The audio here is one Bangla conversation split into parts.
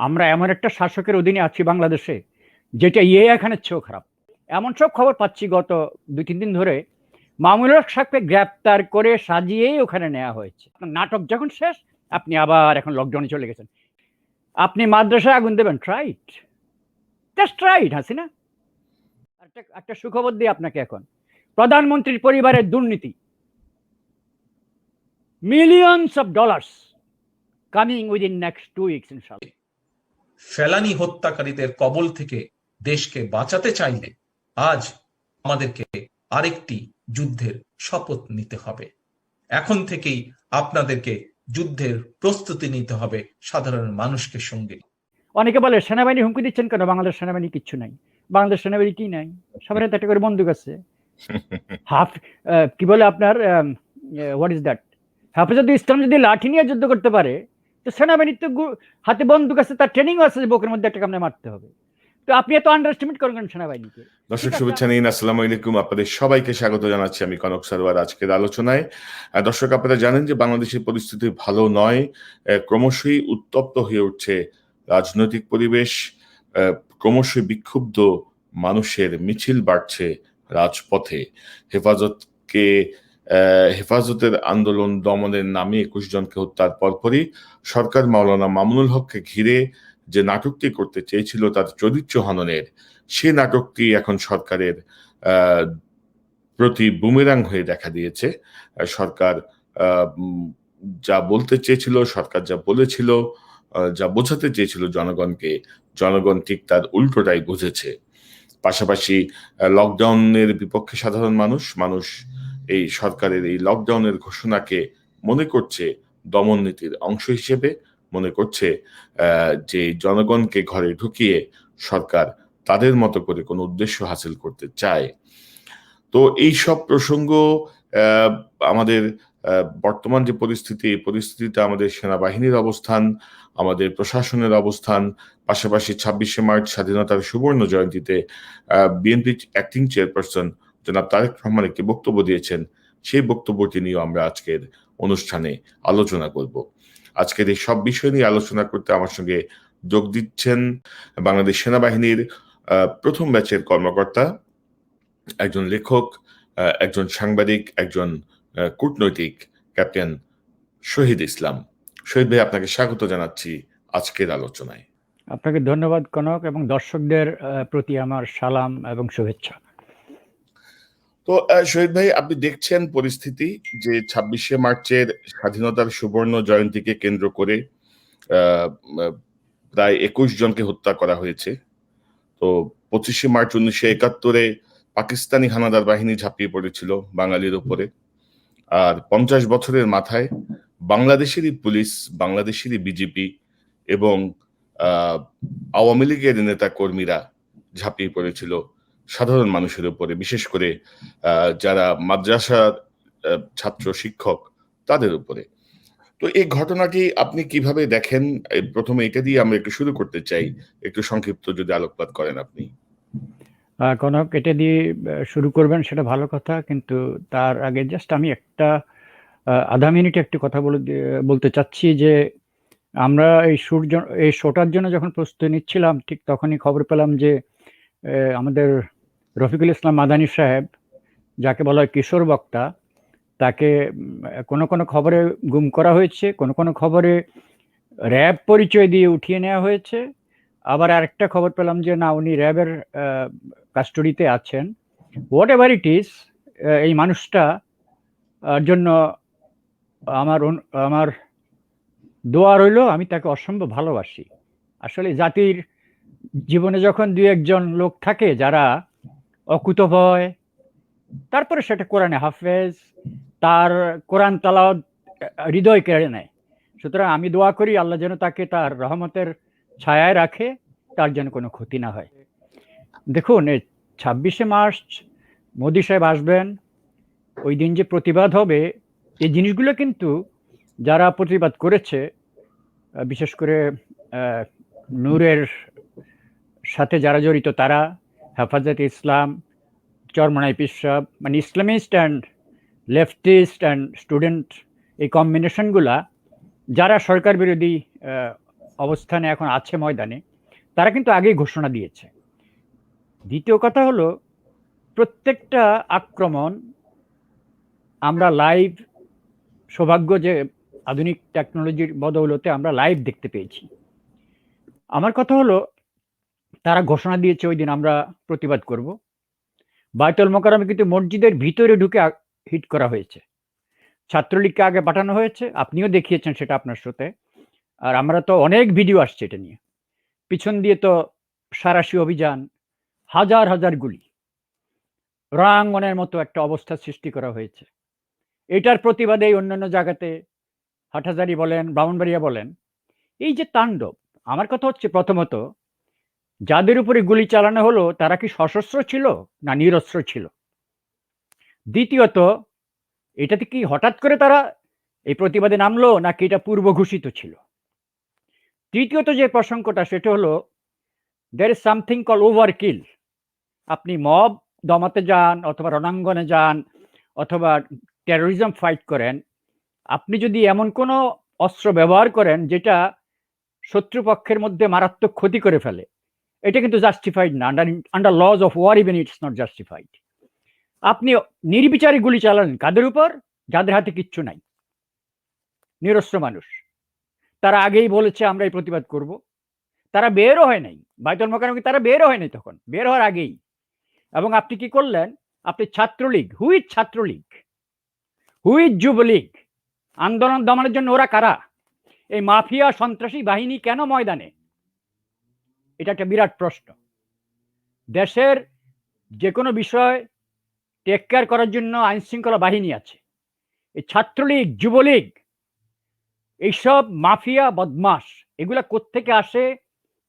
আমরা এমন একটা শাসকের অধীনে আছি বাংলাদেশে, যেটা এখানের চেয়েও খারাপ। এমন সব খবর পাচ্ছি গত 2-3 দিন ধরে, মামুনুল হক সাহেবকে গ্রেপ্তার করে সাজিয়েই ওখানে নেওয়া হয়েছে। নাটক যখন শেষ, আপনি আবার এখন লকডাউনে চলে গেছেন। আপনি মাদ্রাসায় আগুন দেবেন, ট্রাইট, জাস্ট ট্রাইট হাসিনা। একটা সুখবর দিই আপনাকে, এখন প্রধানমন্ত্রীর পরিবারের দুর্নীতি, millions of dollars coming within next 2 weeks ইনশাআল্লাহ। ফেলানি হত্যাকারীদের কবল থেকে দেশকে বাঁচাতে চাইলে আজ আমাদেরকে আরেকটি যুদ্ধের শপথ নিতে হবে। এখন থেকেই আপনাদেরকে যুদ্ধের প্রস্তুতি নিতে হবে সাধারণ মানুষকে সঙ্গে। অনেকে বলে সেনাবাহিনী হুমকি দিচ্ছেন কেন? বাংলাদেশ সেনাবাহিনী কিচ্ছু নাই, বাংলাদেশ সেনাবাহিনী কি নাই, সবার হাতে একটা করে বন্দুক আছে। হাফ কি বলে আপনার, হোয়াট ইজ দ্যাট, হাফেজুল ইসলাম যদি লাঠি নিয়ে যুদ্ধ করতে পারে, তো সেনাবাহিনীর তো হাতে বন্দুক আছে, তার ট্রেনিং আছে যে বুকের মধ্যে একটা কামড়ে মারতে হবে। তো আপনি এত আন্ডার এস্টিমেট করেন সেনাবাহিনীকে। দর্শক শুভেচ্ছা নিন, আসসালামু আলাইকুম। আপনাদের সবাইকে স্বাগত জানাচ্ছি আমি কনক সারওয়ার আজকের আলোচনায়। দর্শক, আপনারা জানেন যে বাংলাদেশের পরিস্থিতি ভালো নয়, ক্রমশই উত্তপ্ত হয়ে উঠছে রাজনৈতিক পরিবেশ, ক্রমশই বিক্ষুব্ধ মানুষের মিছিল বাড়ছে রাজপথে। হেফাজতের আন্দোলন দমনের নামে 21 জনকে হত্যার পরপরই সরকার মাওলানা মামুনুল হককে ঘিরে যে নাটকটি করতে চেয়েছিল তার চরিত্র হননের, সে নাটকটি এখন সরকারের প্রতি বুমেরাং হয়ে দেখা দিয়েছে। সরকার যা বলতে চেয়েছিল, সরকার যা বলেছিল, যা বোঝাতে চেয়েছিল জনগণকে, জনগণ ঠিক তার উল্টোটাই বুঝেছে। পাশাপাশি লকডাউনের বিপক্ষে সাধারণ মানুষ এই সরকারের এই লকডাউনের ঘোষণাকে মনে করছে দমন নীতির অংশ হিসেবে, মনে করছে যে জনগণকে ঘরে ঢুকিয়ে সরকার তাদের মতো করে কোনো উদ্দেশ্য হাসিল করতে চায়। তো এই সব প্রসঙ্গ, আমাদের বর্তমান যে পরিস্থিতি, এই পরিস্থিতিতে আমাদের সেনাবাহিনীর অবস্থান, আমাদের প্রশাসনের অবস্থান, পাশাপাশি 26শে মার্চ স্বাধীনতার সুবর্ণ জয়ন্তীতে বিএনপি অ্যাক্টিং চেয়ারপারসন জনাব তারেক রহমান একটি বক্তব্য দিয়েছেন, সেই বক্তব্যটি নিয়ে আমরা আজকের অনুষ্ঠানে আলোচনা করব। আজকের এই সব বিষয় নিয়ে আলোচনা করতে আমার সঙ্গে যোগ দিচ্ছেন বাংলাদেশ সেনাবাহিনীর প্রথম ব্যাচের কর্মকর্তা, একজন লেখক, একজন সাংবাদিক, একজন কূটনৈতিক, ক্যাপ্টেন শহীদ ইসলাম। শহীদ ভাই, আপনাকে স্বাগত জানাচ্ছি আজকের আলোচনায়। আপনাকে ধন্যবাদ কনক, এবং দর্শকদের প্রতি আমার সালাম এবং শুভেচ্ছা। তো শহীদ ভাই, আপনি দেখছেন পরিস্থিতি যে 26শে মার্চের স্বাধীনতার সুবর্ণ জয়ন্তীকে কেন্দ্র করে প্রায় 21 জনকে হত্যা করা হয়েছে। তো 25শে মার্চ 1971-এ পাকিস্তানি হানাদার বাহিনী ঝাঁপিয়ে পড়েছিল বাঙালির উপরে, আর 50 বছরের মাথায় বাংলাদেশেরই পুলিশ, বাংলাদেশেরই বিজেপি এবং আওয়ামী লীগের নেতা কর্মীরা ঝাঁপিয়ে পড়েছিল সাধারণ মানুষের উপরে, বিশেষ করে যারা মাদ্রাসার ছাত্র শিক্ষক তাদের উপরে। তো এই ঘটনাটি আপনি কিভাবে দেখেন? প্রথমে এটা দিয়ে আমরা একটু শুরু করতে চাই, একটু সংক্ষিপ্ত যদি আলোকপাত করেন আপনি। কনক, এটা দিয়ে শুরু করবেন সেটা ভালো কথা, কিন্তু তার আগে জাস্ট আমি একটা আধা মিনিটে একটি কথা বলতে চাচ্ছি যে আমরা এই শোটার জন্য যখন প্রস্তুতি নিচ্ছিলাম, ঠিক তখনই খবর পেলাম যে আমাদের রফিকুল ইসলাম মাদানী সাহেব, যাকে বলা হয় কিশোর বক্তা, তাকে কোনো কোনো খবরে গুম করা হয়েছে, কোনো কোনো খবরে র্যাব পরিচয় দিয়ে উঠিয়ে নেওয়া হয়েছে, আবার আরেকটা খবর পেলাম যে না, উনি র্যাবের কাস্টডিতে আছেন। হোয়াট এভার ইট ইজ, এই মানুষটা জন্য আমার দোয়া রইল। আমি তাকে অসম্ভব ভালোবাসি। আসলে জাতির জীবনে যখন 2-1 জন লোক থাকে যারা অকুতভয়, তারপরে সেটা কোরআনে হাফেজ, তার কোরআন তালাওয়াত হৃদয় কেড়ে নেয়। সুতরাং আমি দোয়া করি আল্লাহ যেন তাকে তার রহমতের ছায়ায় রাখে, তার যেন কোনো ক্ষতি না হয়। দেখুন, 26শে মার্চ মোদি সাহেব আসবেন, ওই দিন যে প্রতিবাদ হবে, এই জিনিসগুলো কিন্তু যারা প্রতিবাদ করেছে, বিশেষ করে নূরের সাথে যারা জড়িত, তারা, হেফাজতে ইসলাম, চরমনাই পীর সাহেব, মানে Islamist and leftist and student, এই কম্বিনেশনগুলা যারা সরকার বিরোধী অবস্থানে এখন আছে ময়দানে, তারা কিন্তু আগেই ঘোষণা দিয়েছে। দ্বিতীয় কথা হলো, প্রত্যেকটা আক্রমণ আমরা লাইভ, সৌভাগ্য যে আধুনিক টেকনোলজির বদৌলতে আমরা লাইভ দেখতে পেয়েছি। আমার কথা হলো, তারা ঘোষণা দিয়েছে ওই দিন আমরা প্রতিবাদ করব। বায়তুল মোকাররমে কিন্তু মসজিদের ভিতরে ঢুকে হিট করা হয়েছে। ছাত্রলীগকে আগে পাঠানো হয়েছে, আপনিও দেখিয়েছেন সেটা আপনার সাথে, আর আমরা তো অনেক ভিডিও আসছে এটা নিয়ে। পিছন দিয়ে তো সাঁড়াশি অভিযান, হাজার হাজার গুলি, রণাঙ্গনের মতো একটা অবস্থা সৃষ্টি করা হয়েছে। এটার প্রতিবাদে অন্যান্য জায়গাতে, হাটহাজারী বলেন, ব্রাহ্মণবাড়িয়া বলেন, এই যে তাণ্ডব। আমার কথা হচ্ছে, প্রথমত যাদের উপরে গুলি চালানো হলো তারা কি সশস্ত্র ছিল না নিরস্ত্র ছিল? দ্বিতীয়ত, এটাতে কি হঠাৎ করে তারা এই প্রতিবাদে নামলো নাকি এটা পূর্ব ঘোষিত ছিল? তৃতীয়ত যে প্রসঙ্গটা, সেটা হলো there is something called overkill. আপনি মব দমাতে যান অথবা রণাঙ্গনে যান অথবা টেরোরিজম ফাইট করেন, আপনি যদি এমন কোনো অস্ত্র ব্যবহার করেন যেটা শত্রুপক্ষের মধ্যে মারাত্মক ক্ষতি করে ফেলে, এটা কিন্তু জাস্টিফাইড না। Under laws of war even it's not justified. আপনি নির্বিচারে গুলি চালান কাদের উপর? যাদের হাতে কিচ্ছু নাই, নিরস্ত্র মানুষ। তারা আগেই বলেছে আমরা এই প্রতিবাদ করব। তারা বেরও হয় নাই বায়তুল মোকাররমে, তারা বেরও হয় নাই তখন, বের হওয়ার আগেই। এবং আপনি কি করলেন? আপনি ছাত্রলীগ, হুইজ ছাত্রলীগ, হুইজ যুবলীগ, আন্দোলন দমানোর জন্য ওরা কারা? এই মাফিয়া সন্ত্রাসী বাহিনী কেন ময়দানে? এটা একটা বিরাট প্রশ্ন। দেশের যে কোনো বিষয় টেক কেয়ার করার জন্য আইন শৃঙ্খলা বাহিনী আছে। এই ছাত্রলীগ, যুবলীগ, এইসব মাফিয়া বদমাস, এগুলা কোত্থেকে আসে,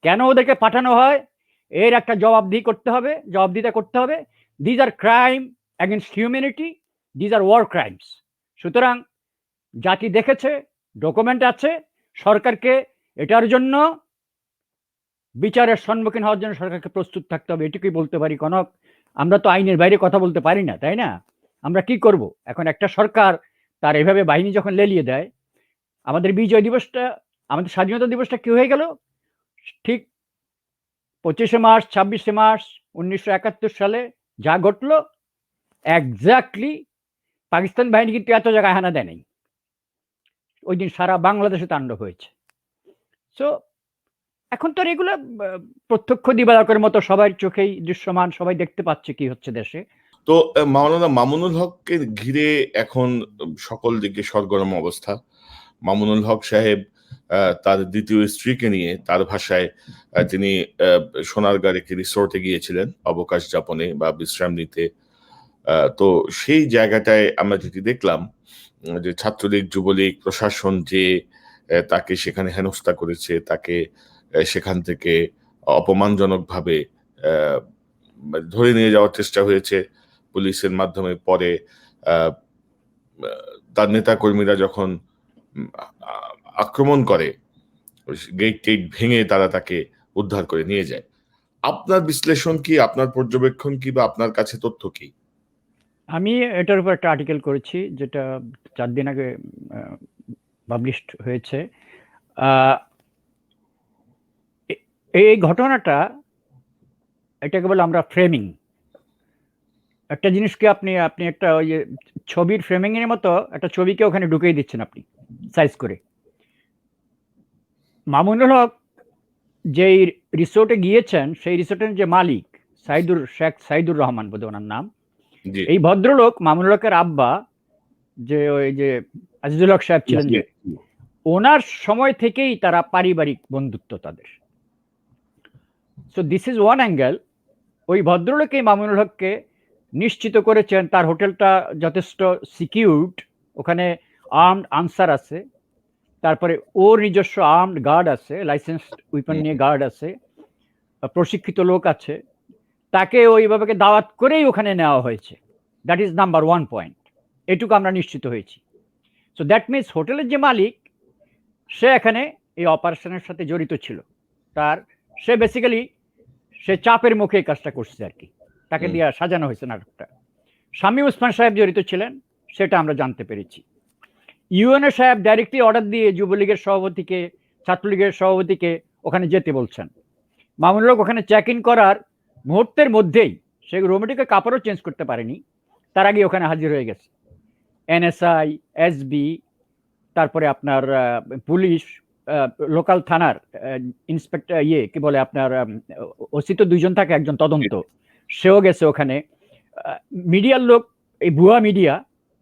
কেন ওদেরকে পাঠানো হয়, এর একটা জবাবদিহিতা করতে হবে। These are crime against humanity, these are war crimes. সুতরাং জাতি দেখেছে, ডকুমেন্ট আছে, সরকারকে এটার জন্য বিচারের সম্মুখীন হওয়ার জন্য সরকারকে প্রস্তুত থাকতে হবে। এটুকুই বলতে পারি কনক। আমরা তো আইনের বাইরে কথা বলতে পারি না, তাই না? আমরা কি করব এখন? একটা সরকার তার এভাবে বাহিনী যখন লেলিয়ে দেয়, আমাদের বিজয় দিবসটা, আমাদের স্বাধীনতা দিবসটা কি হয়ে গেল? ঠিক 25শে মার্চ, 26শে মার্চ 1971 সালে যা ঘটলো, এক্স্যাক্টলি পাকিস্তান বাহিনী কিন্তু এত জায়গায় হানা দেয় নাই। ওই দিন সারা বাংলাদেশে তাণ্ডব হয়েছে। সো এখন তো এগুলো প্রত্যক্ষ দিবালোকের মতো সবার চোখেই দৃশ্যমান, সবাই দেখতে পাচ্ছে কি হচ্ছে দেশে। তো মাওলানা মামুনুল হককে ঘিরে এখন সকল দিকে সরগরম অবস্থা। মামুনুল হক সাহেব তার দ্বিতীয় স্ত্রীকে নিয়ে, তার ভাষায় তিনি সোনারগাঁর একটি রিসোর্টে গিয়েছিলেন অবকাশ যাপনে বা বিশ্রাম নিতে। তো সেই জায়গাটায় আমরা যেটি দেখলাম যে ছাত্রলীগ, যুবলীগ, প্রশাসন যে তাকে সেখানে হেনস্থা করেছে, তাকে সেখান থেকে অপমানজনকভাবে ধরে নিয়ে যাওয়ার চেষ্টা হয়েছে পুলিশের মাধ্যমে। পরে তার নেতা কর্মীরা যখন আক্রমণ করে, গেট টেট ভেঙে তারা তাকে উদ্ধার করে নিয়ে যায়। আপনার বিশ্লেষণ কি, আপনার পর্যবেক্ষণ কি, বা আপনার কাছে তথ্য কি? আমি এটার উপর একটা আর্টিকেল করেছি যেটা 4 দিন আগে পাবলিশড হয়েছে। এই ঘটনাটা, এটাকে বলে আমরা ফ্রেমিং। একটা জিনিসকে আপনি একটা ওই যে ছবির ফ্রেমিং এর মতো একটা ছবিকে ওখানে ঢুকিয়ে দিচ্ছেন আপনি সাইজ করে। মামুনুল হক যেই রিসোর্টে গিয়েছেন, সেই রিসোর্টের যে মালিক শেখ সাইদুর রহমান বোধ ওনার নাম, এই ভদ্রলোক মামুনুল হকের আব্বা, যে ওই যে আজিজুল হক সাহেব ছিলেন, যে ওনার সময় থেকেই তারা পারিবারিক বন্ধুত্ব তাদের। So this is one angle. ওই ভদ্রলোকই মামুনুল হককে নিশ্চিত করেছেন তার হোটেলটা যথেষ্ট সিকিউরড, ওখানে আর্মড আনসার আছে, তারপরে ওর নিজস্ব আর্মড গার্ড আছে, লাইসেন্স উইপন নিয়ে গার্ড আছে, প্রশিক্ষিত লোক আছে, তাকে ওইভাবে দাওয়াত করেই ওখানে নেওয়া হয়েছে। That is number 1 point. এটুকু আমরা নিশ্চিত হয়েছি। সো দ্যাট মিনস হোটেলের যে মালিক, সে এখানে এই অপারেশনের সাথে জড়িত ছিল। সে বেসিক্যালি সে চাপের মুখে এই কাজটা করছে আর কি। তাকে দিয়ে সাজানো হয়েছে নাটকটা। শামীম ওসমান সাহেব জড়িত ছিলেন, সেটা আমরা জানতে পেরেছি। ইউএনও সাহেব ডাইরেক্টলি অর্ডার দিয়ে যুবলীগের সভাপতিকে, ছাত্রলীগের সভাপতিকে ওখানে যেতে বলছেন। মামুনুল হক ওখানে চেক ইন করার মুহূর্তের মধ্যেই সে রোমেটিকের কাপড়ও চেঞ্জ করতে পারেনি, তার আগে ওখানে হাজির হয়ে গেছে এনএসআই, এসবি, তারপরে আপনার পুলিশ, লোকাল থানার ইন্সপেক্টর, কি বলে আপনার ওসি তো দুইজন থাকে, একজন তদন্ত, সেও গেছে ওখানে। মিডিয়ার লোক, এই ভুয়া মিডিয়া,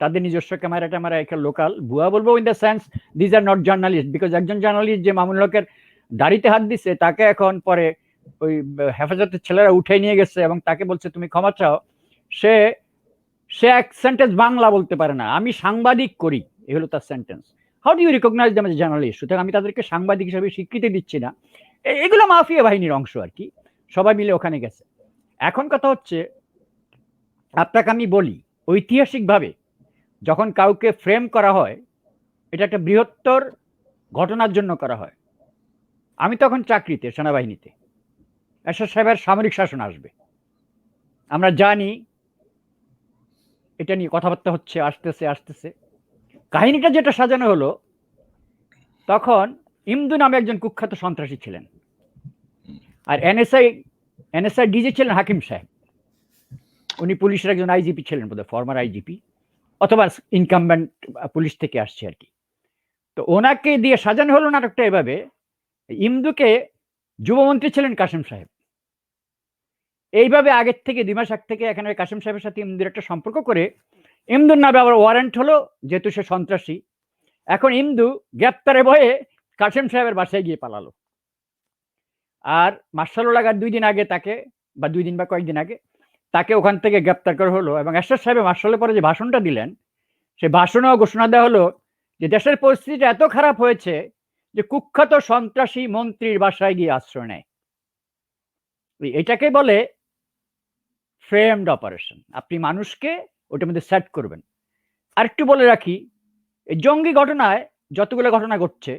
তাদের নিজস্ব ক্যামেরা ট্যামেরা একটা লোকাল ভুয়া বলবো in the sense these are not journalist, because একজন জার্নালিস্ট যে মামুনুল হকের দাড়িতে হাত দিছে তাকে এখন পরে ওই হেফাজতের ছেলেরা উঠে নিয়ে গেছে এবং তাকে বলছে তুমি ক্ষমা চাও। সে এক সেন্টেন্স বাংলা বলতে পারে না, আমি সাংবাদিক করি, এ হলো তার sentence. How do you recognise them as journalist? সুতরাং আমি তাদেরকে সাংবাদিক হিসাবে স্বীকৃতি দিচ্ছি না। এগুলো মাফিয়া বাহিনীর অংশ আর কি, সবাই মিলে ওখানে গেছে। এখন কথা হচ্ছে, আপনাকে আমি বলি, ঐতিহাসিকভাবে যখন কাউকে ফ্রেম করা হয়, এটা একটা বৃহত্তর ঘটনার জন্য করা হয়। আমি তখন চাকরিতে, সেনাবাহিনীতে, এরশাদ সাহেবের সামরিক শাসন আসবে, আমরা জানি এটা নিয়ে কথাবার্তা হচ্ছে, আসতেছে। কাহিনীটা যেটা সাজানো হলো, তখন ইমদু নামে একজন কুখ্যাত সন্ত্রাসী ছিলেন, আর এনএসআই ডিজি ছিলেন হাকিম সাহেব। উনি পুলিশের একজন আইজিপি ছিলেন বোধহয়, ফর্মার আইজিপি, অথবা ইনকামবেন্ট পুলিশ থেকে আসছে আর কি। তো ওনাকে দিয়ে সাজানো হলো নাটকটা এভাবে, ইমদুকে যুবমন্ত্রী ছিলেন কাসেম সাহেব। এইভাবে আগের থেকে 2 মাস আগ থেকে এখানে কাসেম সাহেবের সাথে ইমদুর একটা সম্পর্ক করে ইমদুর নামে আবার ওয়ারেন্ট হলো, যেহেতু সে সন্ত্রাসী। এখন ইমদু গ্রেপ্তারে ভয়ে কাসেম সাহেবের বাসায় গিয়ে পালালো। আর মার্শাল লাগার 2 দিন আগে তাকে, বা 2 দিন বা কয়েকদিন আগে তাকে ওখান থেকে গ্রেপ্তার করা হলো। এবং এরশাদ সাহেব মার্শালের পরে যে ভাষণটা দিলেন, সে ভাষণেও ঘোষণা দেওয়া হলো যে দেশের পরিস্থিতি এত খারাপ হয়েছে যে কুখ্যাত সন্ত্রাসী মন্ত্রীর বাসায় গিয়ে আশ্রয় নেয়। এটাকে বলে ফ্রেমড অপারেশন। আপনি মানুষকে ওটার মধ্যে সেট করবেন। আরেকটু বলে রাখি, এই জঙ্গি ঘটনায় যতগুলো ঘটনা ঘটছে,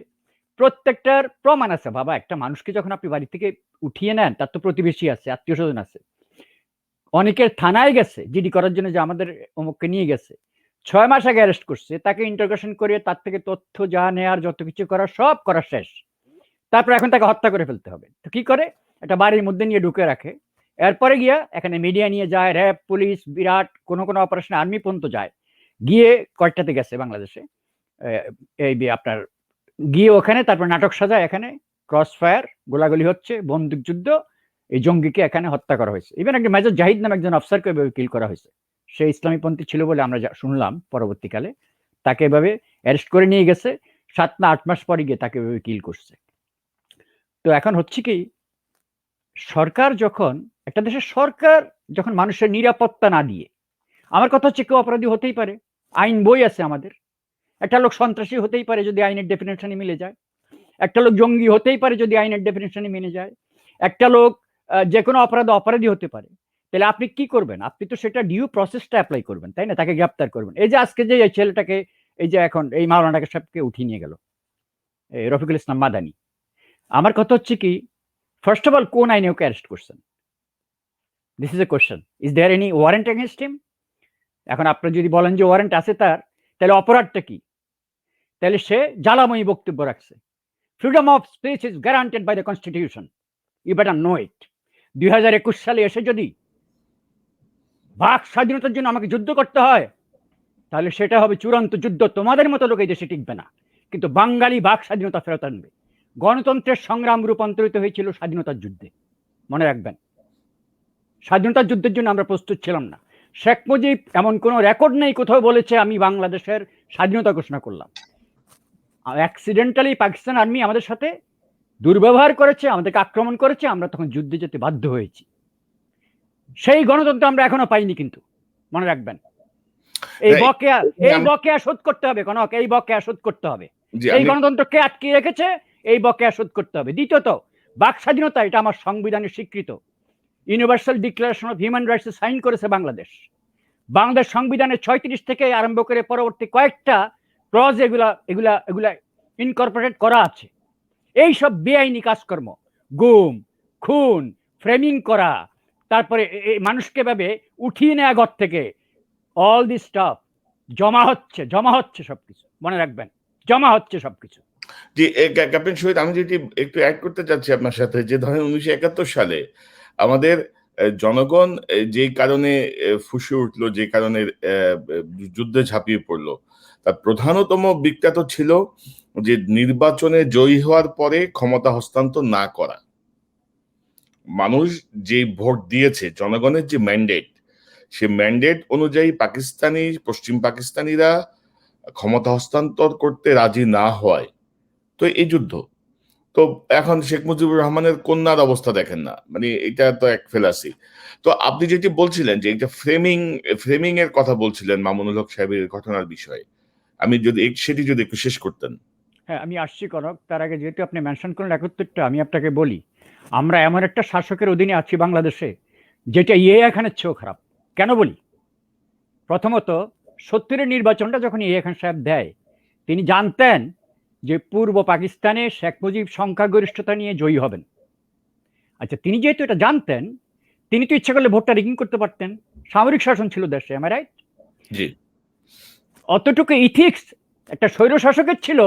প্রত্যেকটার প্রমাণ আছে বাবা। একটা মানুষকে যখন আপনি বাড়ি থেকে উঠিয়ে নেন, তার তো প্রতিবেশী আছে, আত্মীয় স্বজন আছে। অনেকের থানায় গেছে জিডি করার জন্য, যে আমাদের অমুককে নিয়ে গেছে, 6 মাস আগে অ্যারেস্ট করছে, তাকে ইন্টারোগেশন করে তার থেকে তথ্য যা নেয়ার, যত কিছু করার সব করা শেষ। তারপর এখন তাকে হত্যা করে ফেলতে হবে। তো কি করে? একটা বাড়ির মধ্যে নিয়ে ঢুকে রাখে, এরপরে গিয়া এখানে মিডিয়া নিয়ে যায়, র্যাব, পুলিশ, বিরাট কোনো অপারেশন আর্মি পর্যন্ত যায়। গিয়ে কয়টাতে গেছে বাংলাদেশে, এই আপনার গিয়ে ওখানে তারপর নাটক সাজায়, এখানে ক্রস ফায়ার, গোলাগুলি হচ্ছে, বন্দুক যুদ্ধ, এই জঙ্গিকে এখানে হত্যা করা হয়েছে। ইভেন একজন মেজর জাহিদ নামে একজন অফিসারকে এভাবে কিল করা হয়েছে। সে ইসলামীপন্থী ছিল বলে আমরা শুনলাম পরবর্তীকালে। তাকে এভাবে অ্যারেস্ট করে নিয়ে গেছে, 7 না 8 মাস পরে গিয়ে তাকে এভাবে কিল করছে। তো এখন হচ্ছে কি, সরকার যখন, একটা দেশের সরকার যখন মানুষের নিরাপত্তা না দিয়ে, আমার কথা হচ্ছে কেউ অপরাধী হতেই পারে, আইন বই আছে আমাদের। একটা লোক সন্ত্রাসী হতেই পারে যদি আইনের ডেফিনেশনে মিলে যায়। একটা লোক জঙ্গি হতেই পারে যদি আইনের ডেফিনেশনে মেনে যায়। একটা লোক যে কোনো অপরাধী হতে পারে। তাহলে আপনি কি করবেন? আপনি তো সেটা ডিউ প্রসেসটা অ্যাপ্লাই করবেন, তাই না? তাকে গ্রেপ্তার করবেন। এই যে আজকে যে এই ছেলেটাকে, এই যে এখন এই মাওলানা সাহেবকে উঠিয়ে নিয়ে গেল, রফিকুল ইসলাম মাদানি, আমার কথা হচ্ছে কি, ফার্স্ট অফ অল কোন আইনে ওকে অ্যারেস্ট করছেন? This is a question. Is there any warrant against him? এখন আপনি যদি বলেন যে ওয়ারেন্ট আছে তার, তাহলে অপরাধটা কি? তাহলে সে জ্বালাময়ী বক্তব্য রাখছে। Freedom of speech is guaranteed by the constitution, you better know it. 2021 সালে এসে যদি বাক স্বাধীনতার জন্য আমাকে যুদ্ধ করতে হয়, তাহলে সেটা হবে চূড়ান্ত যুদ্ধ। তোমাদের মতো লোক এই দেশে টিকবে না, কিন্তু বাঙালি বাক স্বাধীনতা ফেরত আনবে। গণতন্ত্রের সংগ্রাম রূপান্তরিত হয়েছিল স্বাধীনতার যুদ্ধে, মনে রাখবেন। স্বাধীনতার যুদ্ধের জন্য আমরা প্রস্তুত ছিলাম না। শেখ মুজিব এমন কোনো রেকর্ড নেই কোথাও বলেছে আমি বাংলাদেশের স্বাধীনতা ঘোষণা করলাম। অ্যাক্সিডেন্টালি পাকিস্তান আর্মি আমাদের সাথে দুর্ব্যবহার করেছে, আমাদেরকে আক্রমণ করেছে, আমরা তখন যুদ্ধে যেতে বাধ্য হয়েছি। সেই গণতন্ত্র আমরা এখনো পাইনি, কিন্তু মনে রাখবেন এই বকেয়া শোধ করতে হবে। কনক, এই বকেয়া শোধ করতে হবে। এই গণতন্ত্রকে আটকে রেখেছে, এই বকেয়া শোধ করতে হবে। দ্বিতীয়ত, বাক স্বাধীনতা, এটা আমার সংবিধানে স্বীকৃত। Universal Declaration of Human Rights sign করেছে বাংলাদেশ। বাংলাদেশ সংবিধানের 36 থেকে আরম্ভ করে পরবর্তী কয়েকটা ক্লজ এগুলা ইনকর্পোরেট করা আছে। এই সব বেআইনি কাজকর্ম, গুম, খুন, ফ্রেমিং করা, তারপরে এই মানুষকে ভাবে উঠিয়ে নেওয়া ঘর থেকে অল দিস স্টাফ জমা হচ্ছে সবকিছু, মনে রাখবেন, জমা হচ্ছে সবকিছু। যে ক্যাপ্টেন শহীদ, আমি যেটি একটু অ্যাড করতে চাচ্ছি আপনার সাথে, যে ধরেন 1971 সালে আমাদের জনগণ যেই কারণে ফুঁসে উঠলো, যে কারণে যুদ্ধে ঝাঁপিয়ে পড়লো, তার প্রধানতম বিখ্যাত ছিল যে নির্বাচনে জয়ী হওয়ার পরে ক্ষমতা হস্তান্তর না করা। মানুষ যে ভোট দিয়েছে, জনগণের যে ম্যান্ডেট, সে ম্যান্ডেট অনুযায়ী পশ্চিম পাকিস্তানিরা ক্ষমতা হস্তান্তর করতে রাজি না হয় তো এই যুদ্ধ। তো এখন শেখ মুজিবুর রহমানের কন্যার অবস্থা দেখেন না, মানে এটা তো এক ফেলাসি। তো আপনি যেটি বলছিলেন যে এটা ফ্রেমিং এর কথা বলছিলেন মামুনুল হক সাহেবের ঘটনার বিষয়ে, আমি যদি সেটি যদি একটু শেষ করতেন। হ্যাঁ, আমি আসছি কনক। তার আগে যেহেতু আপনি মেনশন করলেন 71টা, আমি আপনাকে বলি, আমরা এমন একটা শাসকের অধীনে আছি বাংলাদেশে যেটা ইয়ে খানের চেয়েও খারাপ। কেন বলি? প্রথমত, 70-এর নির্বাচনটা যখন ইয়ে খান সাহেব দেয়, তিনি জানতেন যে পূর্ব পাকিস্তানে শেখ মুজিব সংখ্যাগরিষ্ঠতা নিয়ে জয়ী হবেন। আচ্ছা, তিনি যেহেতু এটা জানতেন, তিনি তো ইচ্ছা করলে ভোটটা রিগিং করতে পারতেন। সামরিক শাসন ছিল দেশে, এম আই রাইট? জি, অতটুকু ইথিক্স একটা স্বৈর শাসকের ছিল,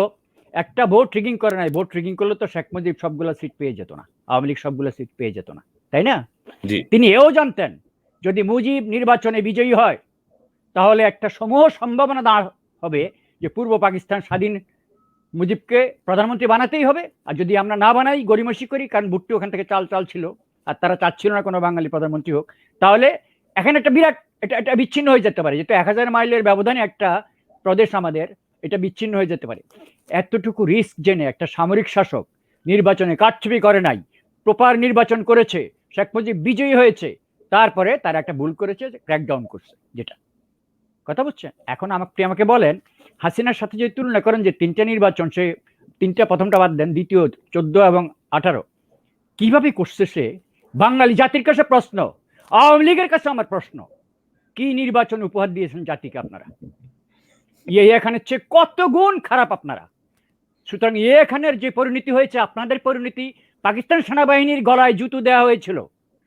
একটা ভোট রিগিং করে নাই। ভোট রিগিং করলে তো শেখ মুজিব সবগুলো সিট পেয়ে যেত না, আওয়ামী লীগ সবগুলো সিট পেয়ে যেত না, তাই না? জি, তিনি এও জানতেন যদি মুজিব নির্বাচনে বিজয়ী হয় তাহলে একটা সমূহ সম্ভাবনা দাঁড় হবে যে পূর্ব পাকিস্তান স্বাধীন, মুজিবকে প্রধানমন্ত্রী বানাতেই হবে। আর যদি আমরা না বানাই, গড়িমসি করি, কারণ ভুট্টো ওখান থেকে চাল ছিল আর তারা চাচ্ছিল না কোনো বাঙালি প্রধানমন্ত্রী হোক, তাহলে এখানে একটা বিরাট এটা বিচ্ছিন্ন হয়ে যেতে পারে। যেহেতু 1000 মাইলের ব্যবধানে একটা প্রদেশ আমাদের, এটা বিচ্ছিন্ন হয়ে যেতে পারে। এতটুকু রিস্ক জেনে একটা সামরিক শাসক নির্বাচনে কারচুপি করে নাই, প্রপার নির্বাচন করেছে, শেখ মুজিব বিজয়ী হয়েছে, তারপরে তারা একটা ভুল করেছে, ক্র্যাকডাউন করছে। যেটা কথা বুঝছেন? এখন আমাকে বলেন, হাসিনার সাথে যদি তুলনা করেন যে 3টা নির্বাচন, সে 3টা, প্রথমটা বাদ দেন, দ্বিতীয় 14 এবং 18 কিভাবে করছে সে, বাঙালি জাতির কাছে প্রশ্ন, আওয়ামী লীগের কাছে আমার প্রশ্ন, কি নির্বাচন উপহার দিয়েছেন জাতিকে আপনারা? এখানের চেয়ে কত গুণ খারাপ আপনারা। সুতরাং এখানের যে পরিণতি হয়েছে, আপনাদের পরিণতি পাকিস্তান সেনাবাহিনীর গলায় জুতো দেওয়া হয়েছিল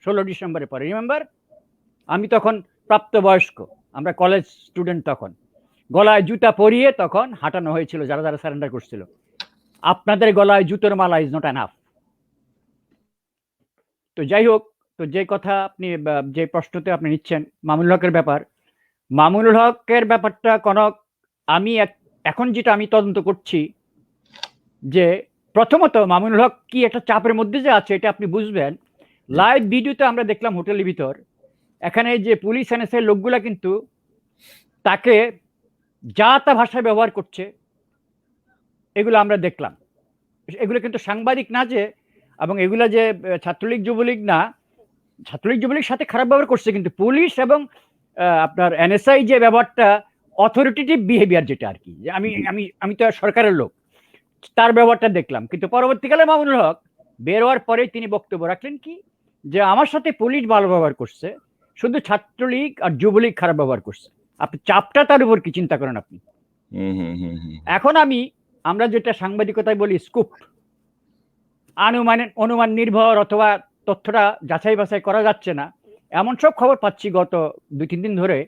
16 ডিসেম্বরের পরে, রিমেম্বার? আমি তখন প্রাপ্তবয়স্ক, আমরা কলেজ স্টুডেন্ট, তখন গলায় জুতা পরিয়ে তখন হাঁটানো হয়েছিল যারা যারা সারেন্ডার করছিল। আপনাদের গলায় জুতোর মালা ইজ নট এনাফ। তো যাই হোক, তো যে কথা আপনি যে প্রশ্নতে আপনি নিচ্ছেন মামুনুল হকের ব্যাপার, মামুনুল হকের ব্যাপারটা কনক, আমি এখন যেটা আমি তদন্ত করছি, যে প্রথমত মামুনুল হক কি একটা চাপের মধ্যে যে আছে এটা আপনি বুঝবেন। লাইভ ভিডিওতে আমরা দেখলাম হোটেলের ভিতর, এখানে যে পুলিশ এনএসআই লোকগুলা কিন্তু তাকে যা তা ভাষায় ব্যবহার করছে, এগুলো আমরা দেখলাম। এগুলো কিন্তু সাংবাদিক না যে, এবং এগুলা যে ছাত্রলীগ যুবলীগ না, ছাত্রলীগ যুবলীগ সাথে খারাপ ব্যবহার করছে, কিন্তু পুলিশ এবং আপনার এনএসআই যে ব্যবহারটা, অথরিটেটিভ বিহেভিয়ার যেটা আর কি, যে আমি আমি আমি তো সরকারের লোক, তার ব্যবহারটা দেখলাম। কিন্তু পরবর্তীকালে মামুনুল হক বের হওয়ার পরে তিনি বক্তব্য রাখলেন কি, যে আমার সাথে পুলিশ ভালো ব্যবহার করছে, শুধু ছাত্রলীগ আর যুবলীগ খারাপ ব্যবহার করছে। আপনি চাপটা তার উপর কি চিন্তা করেন আপনি? এখন আমরা যেটা সাংবাদিকতায় বলি স্কুপ, অনুমান নির্ভর অথবা তথ্যটা যাচাই বাছাই করা যাচ্ছে না, এমন সব খবর পাচ্ছি গত 2-3 দিন ধরে।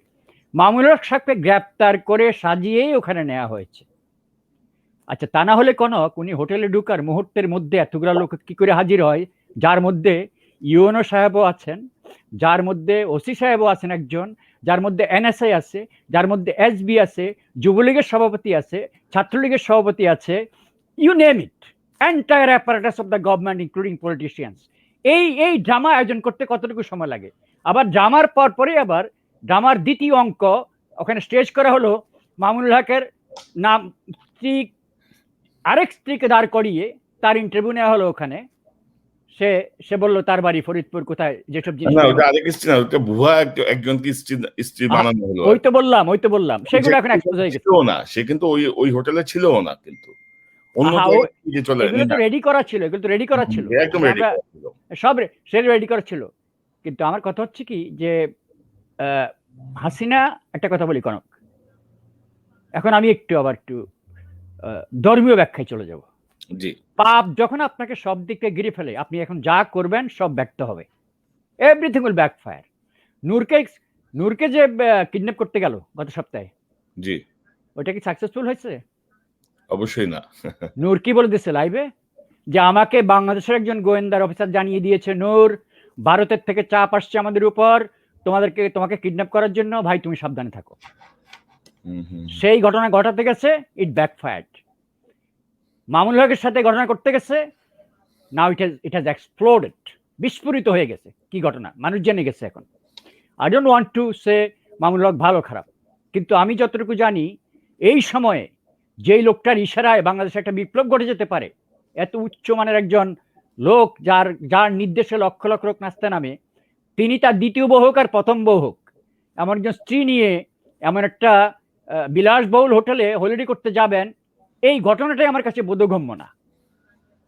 মামুনুল হক সাহেবকে গ্রেপ্তার করে সাজিয়েই ওখানে নেওয়া হয়েছে। আচ্ছা, তা না হলে কনক, উনি হোটেলে ঢুকার মুহূর্তের মধ্যে এতগুলো লোক কি করে হাজির হয়, যার মধ্যে ইউএনও সাহেবও আছেন, যার মধ্যে ওসি সাহেবও আছেন একজন, যার মধ্যে এনএসআই আছে, যার মধ্যে এসবি আছে, যুবলীগের সভাপতি আছে, ছাত্রলীগের সভাপতি আছে, you name it, entire apparatus of the government including politicians. এই ড্রামা আয়োজন করতে কতটুকু সময় লাগে? আবার ড্রামার পরে আবার ড্রামার দ্বিতীয় অঙ্ক ওখানে স্টেজ করা হলো, মামুনুল হকের নাম স্ত্রী, আরেক স্ত্রীকে দাঁড় করিয়ে তার ইন্টারভিউ নেওয়া হলো ওখানে। সে বললো তার বাড়ি ফরিদপুর, কোথায়, যেসব জিনিস। আরেক স্ত্রী না, ওটা ভুয়া একজনকে স্ত্রী বানানো হলো। ওই তো বললাম সেগুলো এখন এক্সপোজ হয়ে গেছে না, সে কিন্তু ওই হোটেলে ছিল না, কিন্তু অন্য এগুলো তো রেডি করা ছিল, একদম রেডি ছিল, সব সে রেডি করা ছিল। কিন্তু আমার কথা হচ্ছে কি, যে হাসিনা, একটা কথা বলি কনক, এখন আমি আবার একটু ধর্মীয় ব্যাখ্যায় চলে যাব। জি, পাপ যখন আপনাকে সব দিকে ঘিরে ফেলে, আপনি এখন যা করবেন সব ব্যক্ত হবে। Everything will backfire. নূরকে নূরকে যে কিডন্যাপ করতে গেল গত সপ্তাহে, জি, ওটা কি সাকসেসফুল হয়েছে? অবশ্যই না। নূর কি বলে দিচ্ছে লাইভে? যে আমাকে বাংলাদেশের একজন গোয়েন্দার অফিসার জানিয়ে দিয়েছে, নূর ভারতের থেকে চাপ আসছে আমাদের উপর তোমাকে কিডন্যাপ করার জন্য, ভাই তুমি সাবধানে থাকো। সেই ঘটনা ঘটাতে গেছে, ইট ব্যাকফায়ার্ড। মামুনুল হকের সাথে ঘটনা করতে গেছে, নাও ইট হ্যাজ এক্সপ্লোডেড, বিস্ফোরিত হয়ে গেছে। কি ঘটনা মানুষ জেনে গেছে এখন। I don't want to say Mamunul Haque ভালো খারাপ, কিন্তু আমি যতটুকু জানি এই সময়ে যেই লোকটার ইশারায় বাংলাদেশে একটা বিপ্লব ঘটে যেতে পারে, এত উচ্চমানের একজন লোক, যার নির্দেশে লক্ষ লক্ষ লোক নাচতে নামে, তিনি তার দ্বিতীয় বউ হোক আর প্রথম বউ হোক, এমন একজন স্ত্রী নিয়ে এমন একটা বিলাসবহুল হোটেলে হলিডে করতে যাবেন, এই ঘটনাটাই আমার কাছে বোধগম্য না।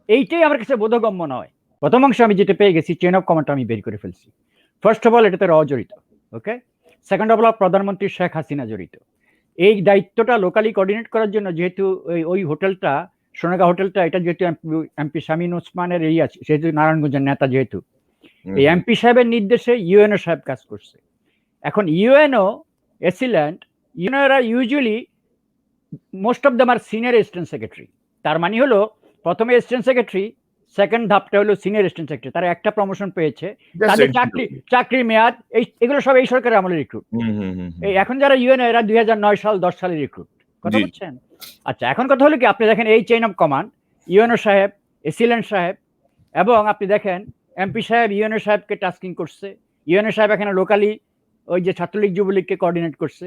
এইটাই আমার কাছে বোধগম্য নয়। প্রথম অংশ আমি যেটা পেয়ে গেছি, চেন অফ কমান্ড আমি বের করে ফেলছি। ফার্স্ট অফ অল এটাতে র জড়িত, ওকে। সেকেন্ড অফ অল প্রধানমন্ত্রী শেখ হাসিনা জড়িত। এই দায়িত্বটা লোকালি কোঅর্ডিনেট করার জন্য, যেহেতু ওই হোটেলটা, সোনাগা হোটেলটা, এটা যেহেতু এমপি শামীম ওসমানের এই আছে, সেহেতু নারায়ণগঞ্জের নেতা, যেহেতু এই এমপি সাহেবের নির্দেশে ইউএনও সাহেব কাজ করছে। এখন ইউএনও এসিল্যান্ড, ইউএনওরা usually most of them are senior assistant secretary. তার মানে হলো প্রথমে অ্যাসিস্ট্যান্ট সেক্রেটারি, সেকেন্ড ধাপটা হলো সিনিয়র অ্যাসিস্ট্যান্ট সেক্রেটারি। তারা একটা প্রমোশন পেয়েছে, তাদের চাকরির মেয়াদ এগুলো সব এই সরকারের আমলের রিক্রুট। এই এখন যারা ইউএনও, এরা 2009 সাল 10 সালের রিক্রুট, কথা বলছেন। আচ্ছা, এখন কথা হলো কি, আপনি দেখেন এই চেইন অফ কমান্ড, ইউএনও সাহেব, এসিল্যান্ড সাহেব, এবং আপনি দেখেন এমপি সাহেব ইউএনও সাহেবকে টাস্কিং করছে। ইউএনও সাহেব এখানে লোকালি ওই যে ছাত্রলীগ যুবলীগকে কোঅর্ডিনেট করছে।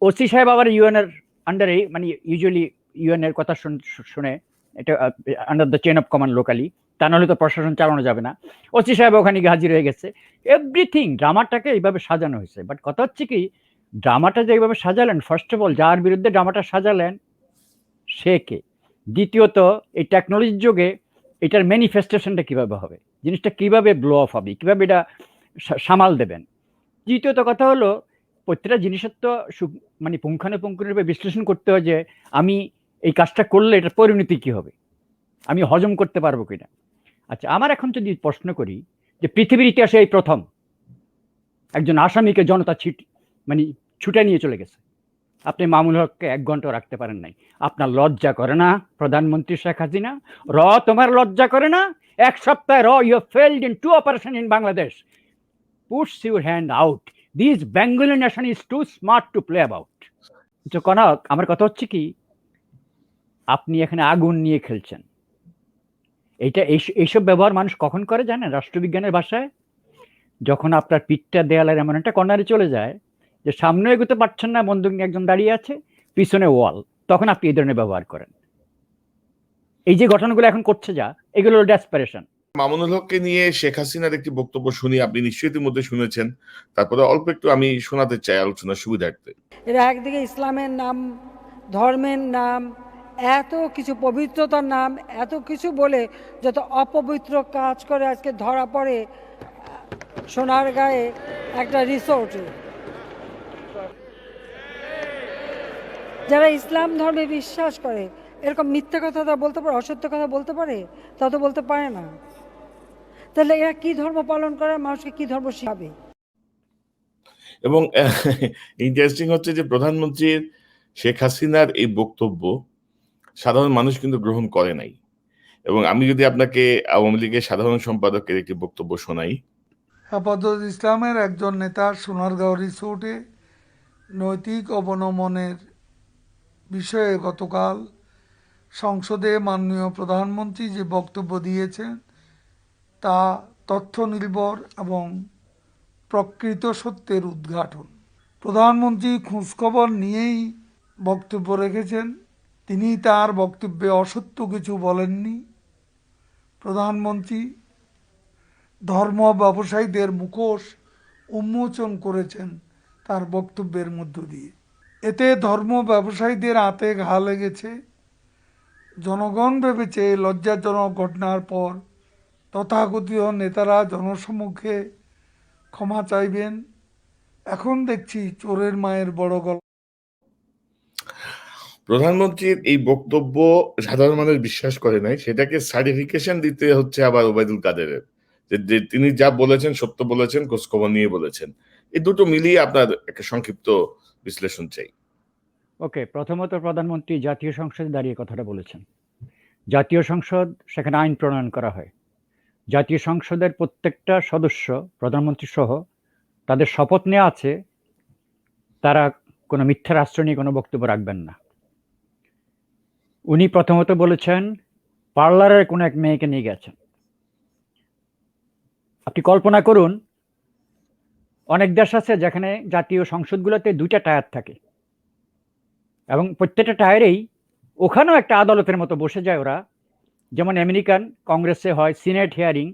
ওসি সাহেব আবার ইউএনএর আন্ডারে, মানে ইউজুয়ালি ইউএনএর কথা শুনে, এটা under the chain of command locally, তা নাহলে তো প্রশাসন চালানো যাবে না। ওসি সাহেব ওখানে গিয়ে হাজির হয়ে গেছে। এভরিথিং ড্রামাটাকে এইভাবে সাজানো হয়েছে। বাট কথা হচ্ছে কি, ড্রামাটা যে এইভাবে সাজালেন, ফার্স্ট অফ অল যার বিরুদ্ধে ড্রামাটা সাজালেন সে কে? দ্বিতীয়ত, এই টেকনোলজির যুগে এটার ম্যানিফেস্টেশনটা কিভাবে হবে, জিনিসটা কিভাবে ব্লো অফ হবে, কিভাবে এটা সামাল দেবেন? তৃতীয়ত কথা হলো, প্রত্যেকটা জিনিসের তো মানে পুঙ্খানুপুঙ্খরূপে বিশ্লেষণ করতে হয় যে আমি এই কাজটা করলে এটার পরিণতি কি হবে, আমি হজম করতে পারবো কিনা। আচ্ছা, আমার এখন যদি প্রশ্ন করি যে পৃথিবীর ইতিহাসে এই প্রথম একজন আসামিকে জনতা মানে ছুটে নিয়ে চলে গেছে, আপনি মামুনুল হককে 1 ঘন্টা রাখতে পারেন নাই। আপনার লজ্জা করে না প্রধানমন্ত্রী শেখ হাসিনা? তোমার লজ্জা করে না? 1 সপ্তাহে you failed in 2 operation in Bangladesh. Puts your hand out, this Bengali nation is too smart to play about. তো কনক, আমার কথা হচ্ছে কি, আপনি এখানে আগুন নিয়ে খেলছেন। এইসব ব্যবহার মানুষ কখন করে জানেন? রাষ্ট্রবিজ্ঞানের ভাষায়, যখন আপনার পিঠটা দেয়ালের এমন একটা কর্নারে চলে যায় যে সামনে এগোতে পারছেন না, বন্দুক নিয়ে একজন দাঁড়িয়ে আছে, পিছনে ওয়াল, তখন আপনি এই ধরনের ব্যবহার করেন। এই যে ঘটনাগুলো এখন করছে যা, এগুলো হলো ডেসপারেশন। মামুনুল হককে নিয়ে শেখ হাসিনার একটি বক্তব্য শুনি, আপনি নিশ্চয়ই ইতিমধ্যে শুনেছেন, তারপরে অল্প একটু আমি শোনাতে চাই আলোচনার সুবিধার্থে। এরা একদিকে ইসলামের নাম, ধর্মের নাম, এত কিছু পবিত্রতার নাম, এত কিছু বলে যত অপবিত্র কাজ করে আজকে ধরা পড়ে সোনারগাঁয়ে একটা রিসোর্টে। যারা ইসলাম ধর্মে বিশ্বাস করে এরকম মিথ্যা কথা তা বলতে পারে, অসত্য কথা বলতে পারে? তা তো বলতে পারে না। তাহলে এরা কি ধর্ম পালন করে, মানুষকে কি ধর্ম শিখাবে? এবং ইন্টারেস্টিং হচ্ছে যে প্রধানমন্ত্রীর শেখ হাসিনার এই বক্তব্য সাধারণ মানুষ কিন্তু গ্রহণ করে নাই। এবং আমি যদি আপনাকে আওয়ামী লীগের সাধারণ সম্পাদকের একটি বক্তব্য শোনাই। হেফাজত ইসলামের একজন নেতার সোনারগাঁও রিসোর্টে নৈতিক অবনমনের বিষয়ে গতকাল সংসদে মাননীয় প্রধানমন্ত্রী যে বক্তব্য দিয়েছেন তা তথ্য নির্ভর এবং প্রকৃত সত্যের উদ্ঘাটন। প্রধানমন্ত্রী খোঁজখবর নিয়েই বক্তব্য রেখেছেন। তিনি তার বক্তব্যে অসত্য কিছু বলেননি। প্রধানমন্ত্রী ধর্ম ব্যবসায়ীদের মুখোশ উন্মোচন করেছেন তার বক্তব্যের মধ্য দিয়ে। এতে ধর্ম ব্যবসায়ীদের হাতে ঘা লেগেছে। জনগণ ভেবেছে লজ্জাজনক ঘটনার পর তথাকথিত নেতারা জনসম্মুখে ক্ষমা চাইবেন। এখন দেখছি চোরের মায়ের বড় গল্প। প্রধানমন্ত্রীর এই বক্তব্য সাধারণ মানুষ বিশ্বাস করে নাই, সেটাকে সার্টিফিকেশন দিতে হচ্ছে আবার ওবায়দুল কাদেরের, যে তিনি যা বলেছেন সত্য বলেছেন, খোঁজখবর নিয়ে বলেছেন। এই দুটো মিলিয়ে আপনার একটা সংক্ষিপ্ত বিশ্লেষণ চাই। ওকে, প্রথমত প্রধানমন্ত্রী জাতীয় সংসদে দাঁড়িয়ে কথাটা বলেছেন। জাতীয় সংসদ, সেখানে আইন প্রণয়ন করা হয়। জাতীয় সংসদের প্রত্যেকটা সদস্য, প্রধানমন্ত্রী সহ, তাদের শপথ নেওয়া আছে তারা কোনো মিথ্যার আশ্রয় নিয়ে কোনো বক্তব্য রাখবেন না। উনি প্রথমত বলেছেন পার্লারের কোনো এক মেয়েকে নিয়ে গেছেন। আপনি কল্পনা করুন, অনেক দেশ আছে যেখানে জাতীয় সংসদগুলোতে 2টা টায়ার থাকে এবং প্রত্যেকটা টায়ারেই ওখানেও একটা আদালতের মতো বসে যায় ওরা। যেমন আমেরিকান কংগ্রেসে হয় সিনেট হিয়ারিং,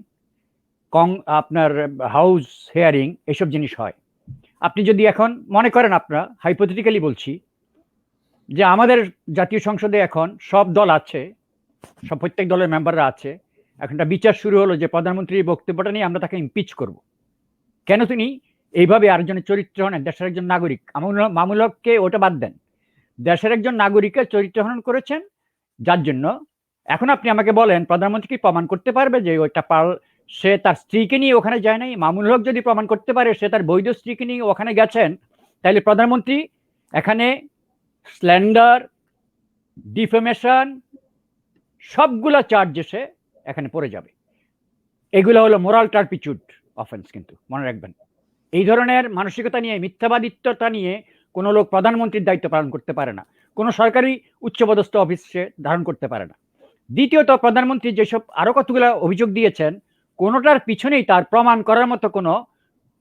আপনার হাউস হিয়ারিং, এসব জিনিস হয়। আপনি যদি এখন মনে করেন, আপনারা হাইপোথেটিক্যালি বলছি, যে আমাদের জাতীয় সংসদে এখন সব দল আছে, সব প্রত্যেক দলের মেম্বাররা আছে, এখন একটা বিচার শুরু হলো যে প্রধানমন্ত্রীর বক্তব্যটা নিয়ে আমরা তাকে ইমপিচ করব। কেন তিনি এইভাবে আরেকজনের চরিত্রহনন, দেশের একজন নাগরিক, মামুনুল হককে ওটা বাদ দেন, দেশের একজন নাগরিকের চরিত্রহনন করেছেন, যার জন্য এখন আপনি আমাকে বলেন প্রধানমন্ত্রী কি প্রমাণ করতে পারবে যে ওইটা সে তার স্ত্রীকে নিয়ে ওখানে যায় নাই? মামুনুল হক যদি প্রমাণ করতে পারে সে তার বৈধ স্ত্রীকে নিয়ে ওখানে গেছেন, তাহলে প্রধানমন্ত্রী এখানে স্ল্যান্ডার, ডিফেমেশন, সবগুলা চার্জে সে এখানে পড়ে যাবে। এগুলো হলো মোরাল টার্পিচুড অফেন্স, কিন্তু মনে রাখবেন এই ধরনের মানসিকতা নিয়ে, মিথ্যাবাদিত্বতা নিয়ে কোনো লোক প্রধানমন্ত্রীর দায়িত্ব পালন করতে পারে না, কোনো সরকারি উচ্চপদস্থ অফিসে ধারণ করতে পারে না। দ্বিতীয়ত, প্রধানমন্ত্রী যেসব আরো কতগুলো অভিযোগ দিয়েছেন, কোনোটার পিছনেই তার প্রমাণ করার মতো কোনো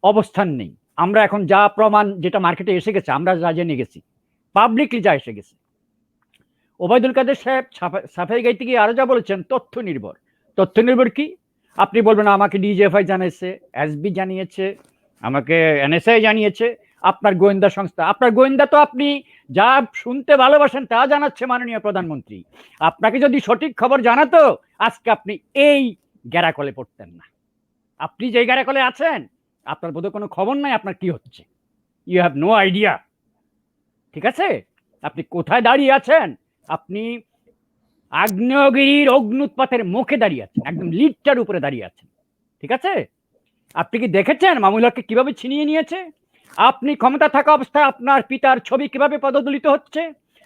অবস্থান নেই। আমরা এখন যা প্রমাণ, যেটা মার্কেটে এসে গেছে, আমরা যা জেনে গেছি, পাবলিকলি যা এসে গেছে। ওবায়দুল কাদের সাহেব সাফাই গাইতে গিয়ে আরো যা বলেছেন, তথ্য নির্ভর। তথ্য নির্ভর কি? আপনি বলবেন আমাকে ডিজিএফআই জানিয়েছে, এসবি জানিয়েছে, আমাকে এনএসআই জানিয়েছে, আপনার গোয়েন্দা সংস্থা। আপনার গোয়েন্দা তো আপনি যা শুনতে ভালোবাসেন তা জানাচ্ছে মাননীয় প্রধানমন্ত্রী। আপনাকে যদি সঠিক খবর জানাতো, আজকে আপনি এই গ্যারাকলে পড়তেন না। আপনি যে গ্যারাকলে আছেন, আপনার বোধহয় কোনো খবর নাই আপনার কি হচ্ছে। You have no idea. ঠিক আছে, আপনি কোথায় দাঁড়িয়ে আছেন? আপনি আগ্নেয়গিরির অগ্নুৎপাতের মুখে দাঁড়িয়ে আছেন, একদম লিডটার উপরে দাঁড়িয়ে আছেন। ঠিক আছে, আপনি কি দেখেছেন মামুনুল হককে কিভাবে ছিনিয়ে নিয়েছে? আপনি ক্ষমতা থাকা অবস্থায় আপনার পিতার ছবি কিভাবে পদদলিত হচ্ছে?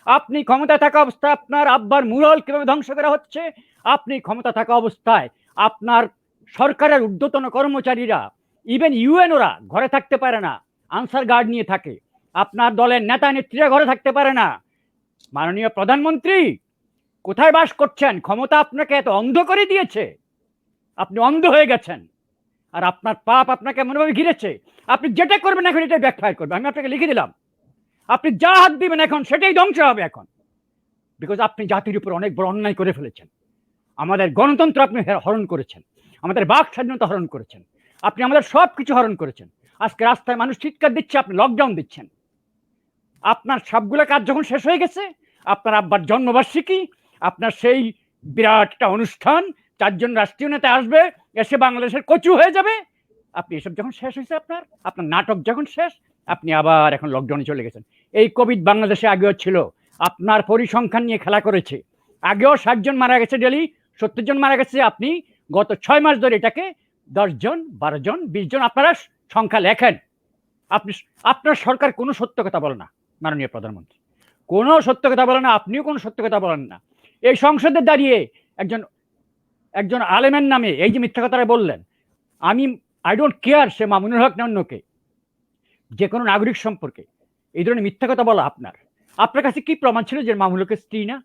আপনি ক্ষমতা থাকা অবস্থায় আপনার আব্বার মুরাল কিভাবে ধ্বংস করা হচ্ছে? আপনি ক্ষমতা থাকা অবস্থায় আপনার সরকারের ঊর্ধ্বতন কর্মচারীরা, ইভেন ইউএন, ওরা ঘরে থাকতে পারে না, আনসার গার্ড নিয়ে থাকে। আপনার দলের নেতা নেত্রীরা ঘরে থাকতে পারে না। মাননীয় প্রধানমন্ত্রী, কোথায় বাস করছেন? ক্ষমতা আপনাকে এত অন্ধ করে দিয়েছে, আপনি অন্ধ হয়ে গেছেন। আর আপনার পাপ আপনাকে এমনভাবে ঘিরেছে, আপনি যেটা করবেন এখন এটাই ব্যাকফায়ার করবে। আমি আপনাকে লিখে দিলাম, আপনি যা হাত দিবেন এখন সেটাই ধ্বংস হবে এখন। বিকজ আপনি জাতির উপর অনেক বড় অন্যায় করে ফেলেছেন। আমাদের গণতন্ত্র আপনি হরণ করেছেন, আমাদের বাক স্বাধীনতা হরণ করেছেন, আপনি আমাদের সব কিছু হরণ করেছেন। আজকে রাস্তায় মানুষ চিৎকার দিচ্ছে, আপনি লকডাউন দিচ্ছেন। আপনার সবগুলো কাজ যখন শেষ হয়ে গেছে, আপনার আব্বার জন্মবার্ষিকী, আপনার সেই বিরাট একটা অনুষ্ঠান, 4 জন রাষ্ট্রীয় নেতা আসবে, এসে বাংলাদেশের কচু হয়ে যাবে, আপনি এসব যখন শেষ হয়েছে, আপনার নাটক যখন শেষ, আপনি আবার এখন লকডাউনে চলে গেছেন। এই কোভিড বাংলাদেশে আগেও ছিল, আপনার পরিসংখ্যান নিয়ে খেলা করেছে। আগেও 60 জন মারা গেছে, ডেলি 70 জন মারা গেছে। আপনি গত 6 মাস ধরে এটাকে 10 জন, 12 জন, 20 জন আপনারা সংখ্যা লেখেন। আপনার সরকার কোনো সত্য কথা বলে না মাননীয় প্রধানমন্ত্রী, কোনো সত্য কথা বলে না, আপনিও কোনো সত্য কথা বলেন না। এই সংসদে দাঁড়িয়ে একজন আলেমের নামে এই যে মিথ্যা কথাটা বললেন, আই ডোন্ট কেয়ার সে মামুনুল হক না অন্যকে, যে কোনো নাগরিক সম্পর্কে এই ধরনের মিথ্যা কথা বলা আপনার কাছে কি প্রমাণ ছিল যে মামুনুল হকের স্ত্রী না?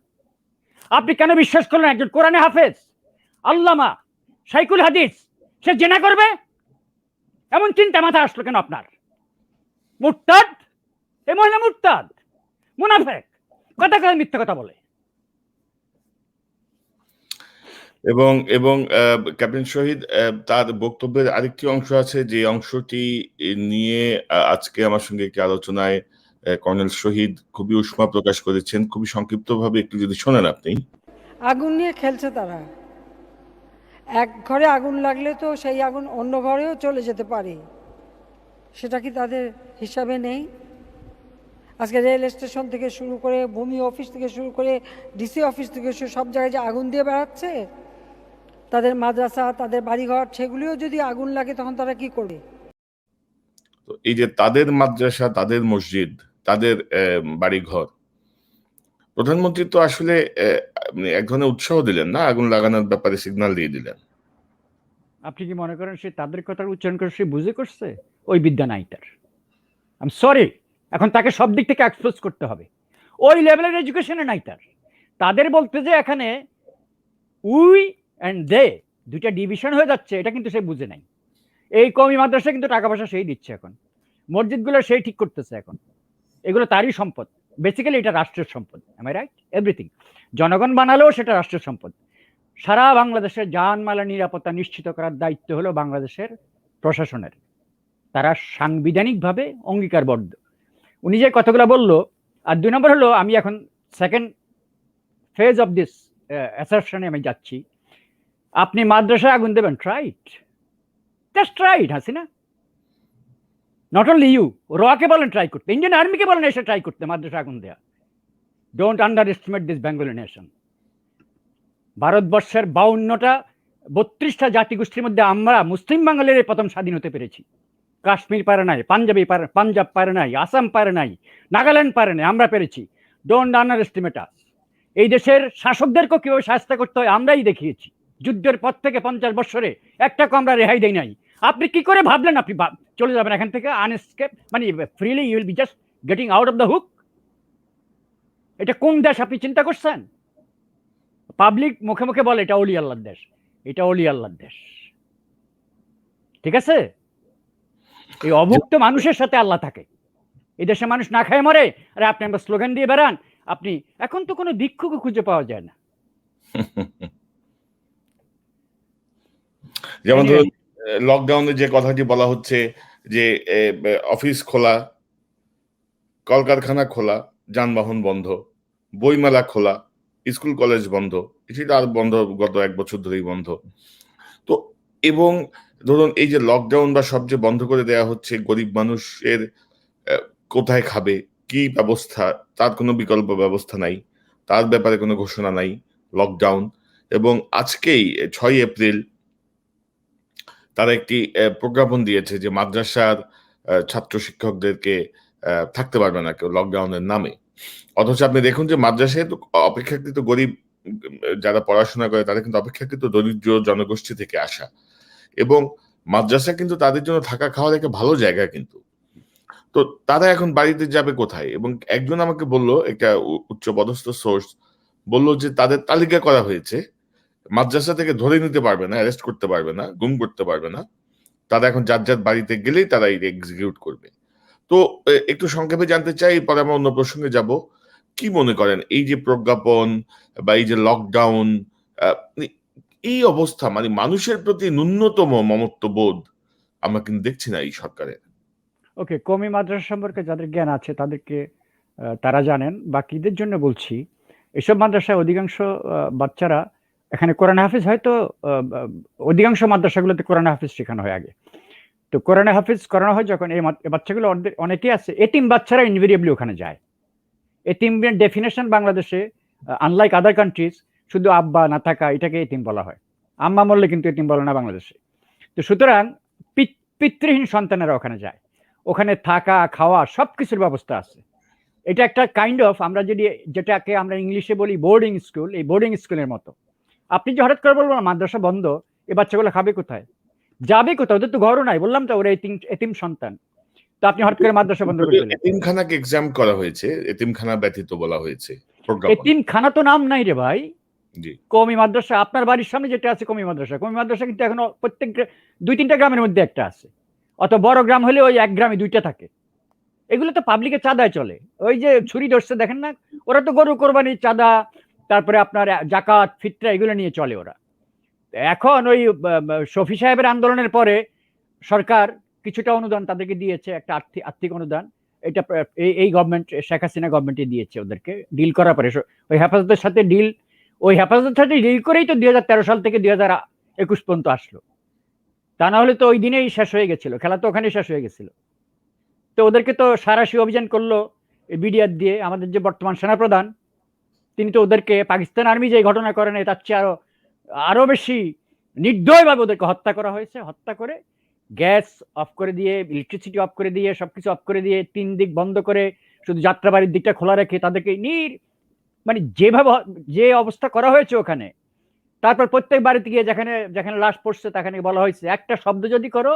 আপনি কেন বিশ্বাস করলেন একজন কোরআনে হাফেজ, আল্লামা, শাইখুল হাদিস, সে জেনা করবে? এমন চিন্তা মাথায় আসলো কেন আপনার? মুরতাদ, এই মহিলা মুরতাদ, মুনাফেক, কথা কথা মিথ্যা কথা বলে। এবং ক্যাপ্টেন শহীদ, তার বক্তব্যের আরেকটি অংশ আছে, যে অংশটি নিয়ে আজকে আমার সঙ্গে একটি আলোচনায় কর্নেল শহীদ খুবই উষ্মা প্রকাশ করেছেন। খুবই সংক্ষিপ্তভাবে একটু যদি শোনেন আপনি। আগুন নিয়ে খেলছে তারা। এক ঘরে আগুন লাগলে তো সেই আগুন অন্য ঘরেও চলে যেতে পারে, সেটা কি তাদের হিসাবে নেই? আজকে রেল স্টেশন থেকে শুরু করে, ভূমি অফিস থেকে শুরু করে, ডিসি অফিস থেকে সব জায়গায় যে আগুন দিয়ে বেড়াচ্ছে, তাদের মাদ্রাসা, তাদের বাড়িঘর, সেগুলিও যদি আগুন লাগে তখন তারা কি করবে? তো এই যে তাদের মাদ্রাসা, তাদের মসজিদ, তাদের বাড়িঘর, প্রধানমন্ত্রী তো আসলে এক ধরনের উৎসাহ দিলেন না, আগুন লাগানোর ব্যাপারে সিগন্যাল দিয়ে দিলেন। আপনি কি মনে করেন সে তাদের কথার উচ্চারণ করে সে বুঝে করছে? ওই বিদ্যা নাই তার। আই এম সরি, এখন তাকে সব দিক থেকে এক্সপোজ করতে হবে। ওই লেভেলের এডুকেশনে নাই তার। তাদের বলতে যে এখানে উই অ্যান্ড দে দুইটা ডিভিশন হয়ে যাচ্ছে, এটা কিন্তু সে বুঝে নাই। এই কওমি মাদ্রাসা কিন্তু টাকা পয়সা সেই দিচ্ছে এখন, মসজিদগুলো সেই ঠিক করতেছে এখন, এগুলো তারই সম্পদ। বেসিক্যালি এটা রাষ্ট্রের সম্পদ, এম আই রাইট? এভরিথিং জনগণ বানালেও সেটা রাষ্ট্রের সম্পদ। সারা বাংলাদেশের জানমালের নিরাপত্তা নিশ্চিত করার দায়িত্ব হলো বাংলাদেশের প্রশাসনের। তারা সাংবিধানিকভাবে অঙ্গীকারবদ্ধ। উনি যে কথাগুলো বললো, আর 2 নম্বর হলো, আমি এখন সেকেন্ড ফেজ অফ দিস অ্যাসারশনে আমি যাচ্ছি। আপনি মাদ্রাসায় আগুন দেবেন, try it, just try it. Hasina, not only you, রকে বলেন ট্রাই করতে, ইন্ডিয়ান আর্মিকে বলেন এসে ট্রাই করতে মাদ্রাসা আগুন দেয়া। Don't under estimate this Bengali nation. ভারতবর্ষের 52টা 32টা জাতিগোষ্ঠীর মধ্যে আমরা মুসলিম বাঙালির প্রথম স্বাধীন হতে পেরেছি। কাশ্মীর পারে নাই, পাঞ্জাব পারে নাই, আসাম পারে নাই, নাগাল্যান্ড পারে নাই, আমরা পেরেছি। ডোন্ট আন্ডার এস্টিমেট আস। এই দেশের শাসকদেরকেও কিভাবে শাস্তি করতে হয় আমরাই দেখিয়েছি। যুদ্ধের পর থেকে 50 বছরে একটাকে আমরা রেহাই দেই নাই। আপনি কি করে ভাবলেন আপনি চলে যাবেন এখান থেকে আনএসকেপ, মানে freely you will be just getting out of the hook? এটা কোন দেশ আপনি চিন্তা করছেন? পাবলিক মুখে মুখে বলে এটা অলি আল্লাহর দেশ, এটা অলি আল্লাহর দেশ, ঠিক আছে? এই অভুক্ত মানুষের সাথে আল্লাহ থাকে। এই দেশে মানুষ না খায় মরে, আরে আপনি আমরা স্লোগান দিয়ে বেড়ান। আপনি এখন তো কোনো ভিক্ষুকও খুঁজে পাওয়া যায় না। যেমন ধরুন লকডাউনে যে কথাটি বলা হচ্ছে যে অফিস খোলা, কলকারখানা খোলা, যানবাহন বন্ধ, বইমেলা খোলা, স্কুল কলেজ বন্ধ, সেটা আর বন্ধ, গত 1 বছর ধরেই বন্ধ। তো এবং ধরুন এই যে লকডাউন বা সব যে বন্ধ করে দেওয়া হচ্ছে, গরিব মানুষের কোথায় খাবে, কি ব্যবস্থা, তার কোনো বিকল্প ব্যবস্থা নাই, তার ব্যাপারে কোনো ঘোষণা নাই, লকডাউন। এবং আজকেই 6 এপ্রিল তারা একটি প্রজ্ঞাপন দিয়েছে যে মাদ্রাসার ছাত্র শিক্ষকদেরকে থাকতে পারবে না কেউ লকডাউনের নামে। অথচ আপনি দেখুন যে মাদ্রাসায় তো অপেক্ষাকৃত গরিব যারা পড়াশোনা করে তারা কিন্তু অপেক্ষাকৃত দরিদ্র জনগোষ্ঠী থেকে আসা, এবং মাদ্রাসা কিন্তু তাদের জন্য থাকা খাওয়ার একটা ভালো জায়গা। কিন্তু তো তারা এখন বাড়িতে যাবে কোথায়? এবং একজন আমাকে বলল, একটা উচ্চপদস্থ সোর্স বলল যে তাদের তালিকা করা হয়েছে, মাদ্রাসা থেকে ধরে নিতে পারবে না, অ্যারেস্ট করতে পারবে না, গুম করতে পারবে না, তারা এখন যার যার বাড়িতে গেলেই তারা এক্সিকিউট করবে। তো একটু সংক্ষেপে জানতে চাই, পরে আমরা অন্য প্রসঙ্গে যাব। কি মনে করেন এই যে প্রজ্ঞাপন বা এই যে লকডাউন, এই অবস্থা, মানে মানুষের প্রতি ন্যূনতম মমত্ববোধ আমরা কিন্তু দেখছি না এই সরকারের। ওকে, কওমি মাদ্রাসা সম্পর্কে যাদের জ্ঞান আছে তাদেরকে তারা জানেন। বাকিদের জন্য বলছি, এসব মাদ্রাসায় অধিকাংশ বাচ্চারা এখানে কোরআন হাফিজ, হয়তো অধিকাংশ মাদ্রাসাগুলোতে কোরআন হাফিজ শেখানো হয় আগে। তো কোরআন হাফিজ করানো হয় যখন, এই বাচ্চাগুলো অনেকেই আছে এতিম বাচ্চারা ইনভেরিয়েবলি ওখানে যায়। এতিমের ডেফিনেশন বাংলাদেশে আনলাইক আদার কান্ট্রিজ, শুধু আব্বা না থাকা এটাকে এতিম বলা হয়, আম্মা মরলে কিন্তু এতিম বলে না বাংলাদেশে। তো সুতরাং পিতৃহীন সন্তানেরা ওখানে যায়, ওখানে থাকা খাওয়া সব কিছুর ব্যবস্থা আছে। এটা একটা কাইন্ড অফ, আমরা যদি যেটাকে আমরা ইংলিশে বলি বোর্ডিং স্কুল, এই বোর্ডিং স্কুলের মতো। আপনি যে হঠাৎ করে বলবো মাদ্রাসা বন্ধ, এই বাচ্চাগুলো খাবে কোথায়, যাবে কোথায়? ওদের তো ঘরও নাই, বললাম তো ওরা এতিম সন্তান। তো আপনি হঠাৎ করে মাদ্রাসা বন্ধ করে দিলেন। এতিমখানাকে এক্সাম করা হয়েছে, এতিমখানা ব্যতীত বলা হয়েছে। এতিমখানা তো নাম নাই রে ভাই। জি, কওমি মাদ্রাসা আপনার বাড়ির সামনে যেটা আছে কওমি মাদ্রাসা, কওমি মাদ্রাসা কিন্তু এখনো প্রত্যেক 2-3টা গ্রামের মধ্যে একটা আছে, অত বড় গ্রাম হলে ওই এক গ্রামে 2টা থাকে। এগুলো তো পাবলিকের চাঁদায় চলে। ওই যে ছুরি ধরছে দেখেন না, ওরা তো গরু কোরবানির চাঁদা, তারপরে আপনার জাকাত ফিতরা এগুলো নিয়ে চলে ওরা। এখন ওই শফি সাহেবের আন্দোলনের পরে সরকার কিছুটা অনুদান তাদেরকে দিয়েছে, একটা আর্থিক অনুদান। এটা এই গভর্নমেন্ট, শেখ হাসিনা গভর্নমেন্টে দিয়েছে ওদেরকে, ডিল করার পরে। ওই হেফাজতের সাথে ডিল, ওই হেফাজতের সাথে ডিল করেই তো 2013 সাল থেকে 2021 পর্যন্ত আসলো। তা না হলে তো ওই দিনেই শেষ হয়ে গেছিল, খেলা তো ওখানেই শেষ হয়ে গেছিল। তো ওদেরকে তো সারাশি অভিযান করলো বিডিআর দিয়ে। আমাদের যে বর্তমান সেনাপ্রধান, তিনি তো ওদেরকে পাকিস্তান আর্মি যে ঘটনা করে নাই তার চেয়ে আরো বেশি নির্দয়ভাবে ওদেরকে হত্যা করা হয়েছে। হত্যা করে গ্যাস অফ করে দিয়ে, ইলেকট্রিসিটি অফ করে দিয়ে, সবকিছু অফ করে দিয়ে, 3 দিক বন্ধ করে শুধু যাত্রাবাড়ির দিকটা খোলা রেখে তাদেরকে মানে যেভাবে যে অবস্থা করা হয়েছে ওখানে, তারপর প্রত্যেক বাড়িতে গিয়ে যেখানে যেখানে লাশ পড়ছে সেখানে বলা হয়েছে একটা শব্দ যদি করো,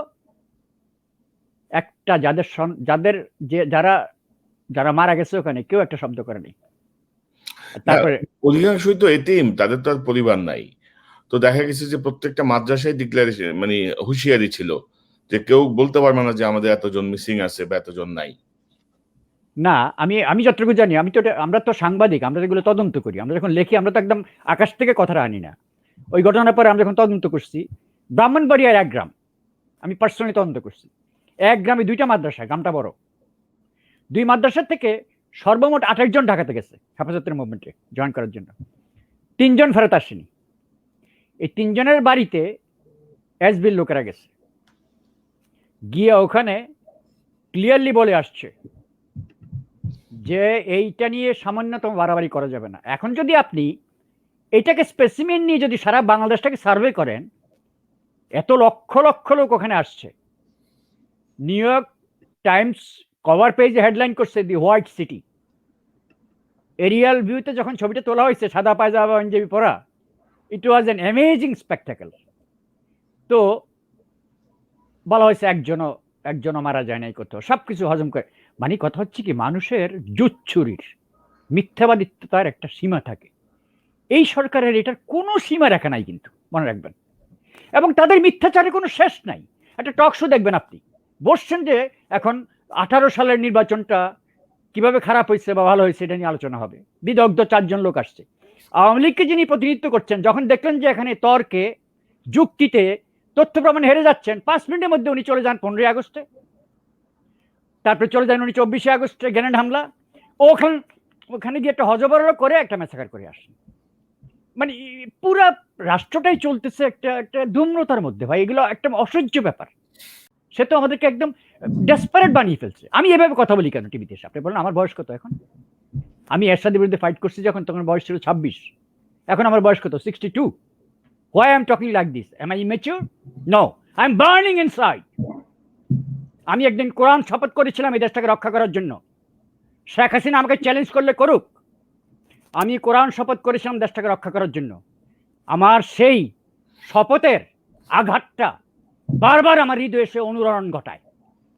একটা যাদের যারা যারা মারা গেছে ওখানে কেউ একটা শব্দ করেনি। তারপরে অধিকাংশই তো এতিম, তাদের তো আর পরিবার নাই। তো দেখা গেছে যে প্রত্যেকটা মাদ্রাসায় ডিক্লারেশন, মানে হুঁশিয়ারি ছিল যে কেউ বলতে পারবে না যে আমাদের এতজন মিসিং আছে বা এতজন নাই। না, আমি যতটুকু জানি, আমরা তো সাংবাদিক, আমরা যেগুলো তদন্ত করি, আমরা যখন লিখি আমরা তো একদম আকাশ থেকে কথাটা আনি না। ওই ঘটনার পরে আমরা যখন তদন্ত করছি, ব্রাহ্মণবাড়িয়ার এক গ্রাম, আমি পার্সোনালি তদন্ত করছি, এক গ্রামে 2টা মাদ্রাসা, গ্রামটা বড়, 2 মাদ্রাসার থেকে সর্বমোট 28 জন ঢাকাতে গেছে হেফাজতের মুভমেন্টে জয়েন করার জন্য। 3 জন ফেরত আসেনি। এই 3 জনের বাড়িতে এসবির লোকেরা গেছে, গিয়ে ওখানে ক্লিয়ারলি বলে আসছে যে এইটা নিয়ে সামান্যতম বাড়াবাড়ি করা যাবে না। এখন যদি আপনি এটাকে স্পেসিমেন নিয়ে যদি সারা বাংলাদেশটাকে সার্ভে করেন, এত লক্ষ লক্ষ লোক ওখানে আসছে। নিউ ইয়র্ক টাইমস কভার পেজে হেডলাইন করছে দি হোয়াইট সিটি। এরিয়াল ভিউতে যখন ছবিটা তোলা হয়েছে, সাদা পায়জামা পাঞ্জাবি পরা, ইট ওয়াজ অ্যান অ্যামেজিং স্পেকটাকেল। তো বলা হয়েছে একজনও মারা যায় নাই, কোথাও সবকিছু হজম করে। মানে কথা হচ্ছে কি, মানুষের জুচ্ছুরির মিথ্যাবাদিত্বতার একটা সীমা থাকে। এই সরকারের এটার কোনো সীমা রেখা নাই, কিন্তু মনে রাখবেন। এবং তাদের মিথ্যাচারের কোনো শেষ নাই। একটা টক শো দেখবেন আপনি, বসছেন যে এখন 18 সালের নির্বাচনটা কিভাবে খারাপ হয়েছে বা ভালো হয়েছে এটা নিয়ে আলোচনা হবে। বিদগ্ধ 4 জন লোক আসছে। আওয়ামী লীগকে যিনি প্রতিনিধিত্ব করছেন, যখন দেখলেন যে এখানে তর্কে যুক্তিতে তথ্য প্রমাণ হেরে যাচ্ছেন, 5 মিনিটের মধ্যে উনি চলে যান 15 আগস্টে, তারপরে চলে যান উনি 24 আগস্টে গ্রেনেড হামলা। ওখানে গিয়ে একটা হজবরল করে একটা ম্যাসাকার করে আসেন। মানে পুরা রাষ্ট্রটাই চলতেছে একটা একটা ধূম্রতার মধ্যে। ভাই, এগুলো একটা অসহ্য ব্যাপার। সে তো আমাদেরকে একদম ডেসপারেট বানিয়ে ফেলছে। আমি এভাবে কথা বলি কেন টিভিতে এসে? আপনি বলেন আমার বয়স কত এখন? আমি এরশাদের বিরুদ্ধে ফাইট করছি যখন, তখন বয়স ছিল 26। এখন আমার বয়স কত? 62। Why I'm talking like this? Am I immature? No, I'm burning inside. আমি একদিন কোরআন শপথ করেছিলাম এই দেশটাকে রক্ষা করার জন্য। শেখ হাসিনা আমাকে চ্যালেঞ্জ করলে করুক, আমি কোরআন শপথ করেছিলাম দেশটাকে রক্ষা করার জন্য। আমার সেই শপথের আঘাতটা বারবার আমার হৃদয়ে এসে অনুরণন ঘটায়।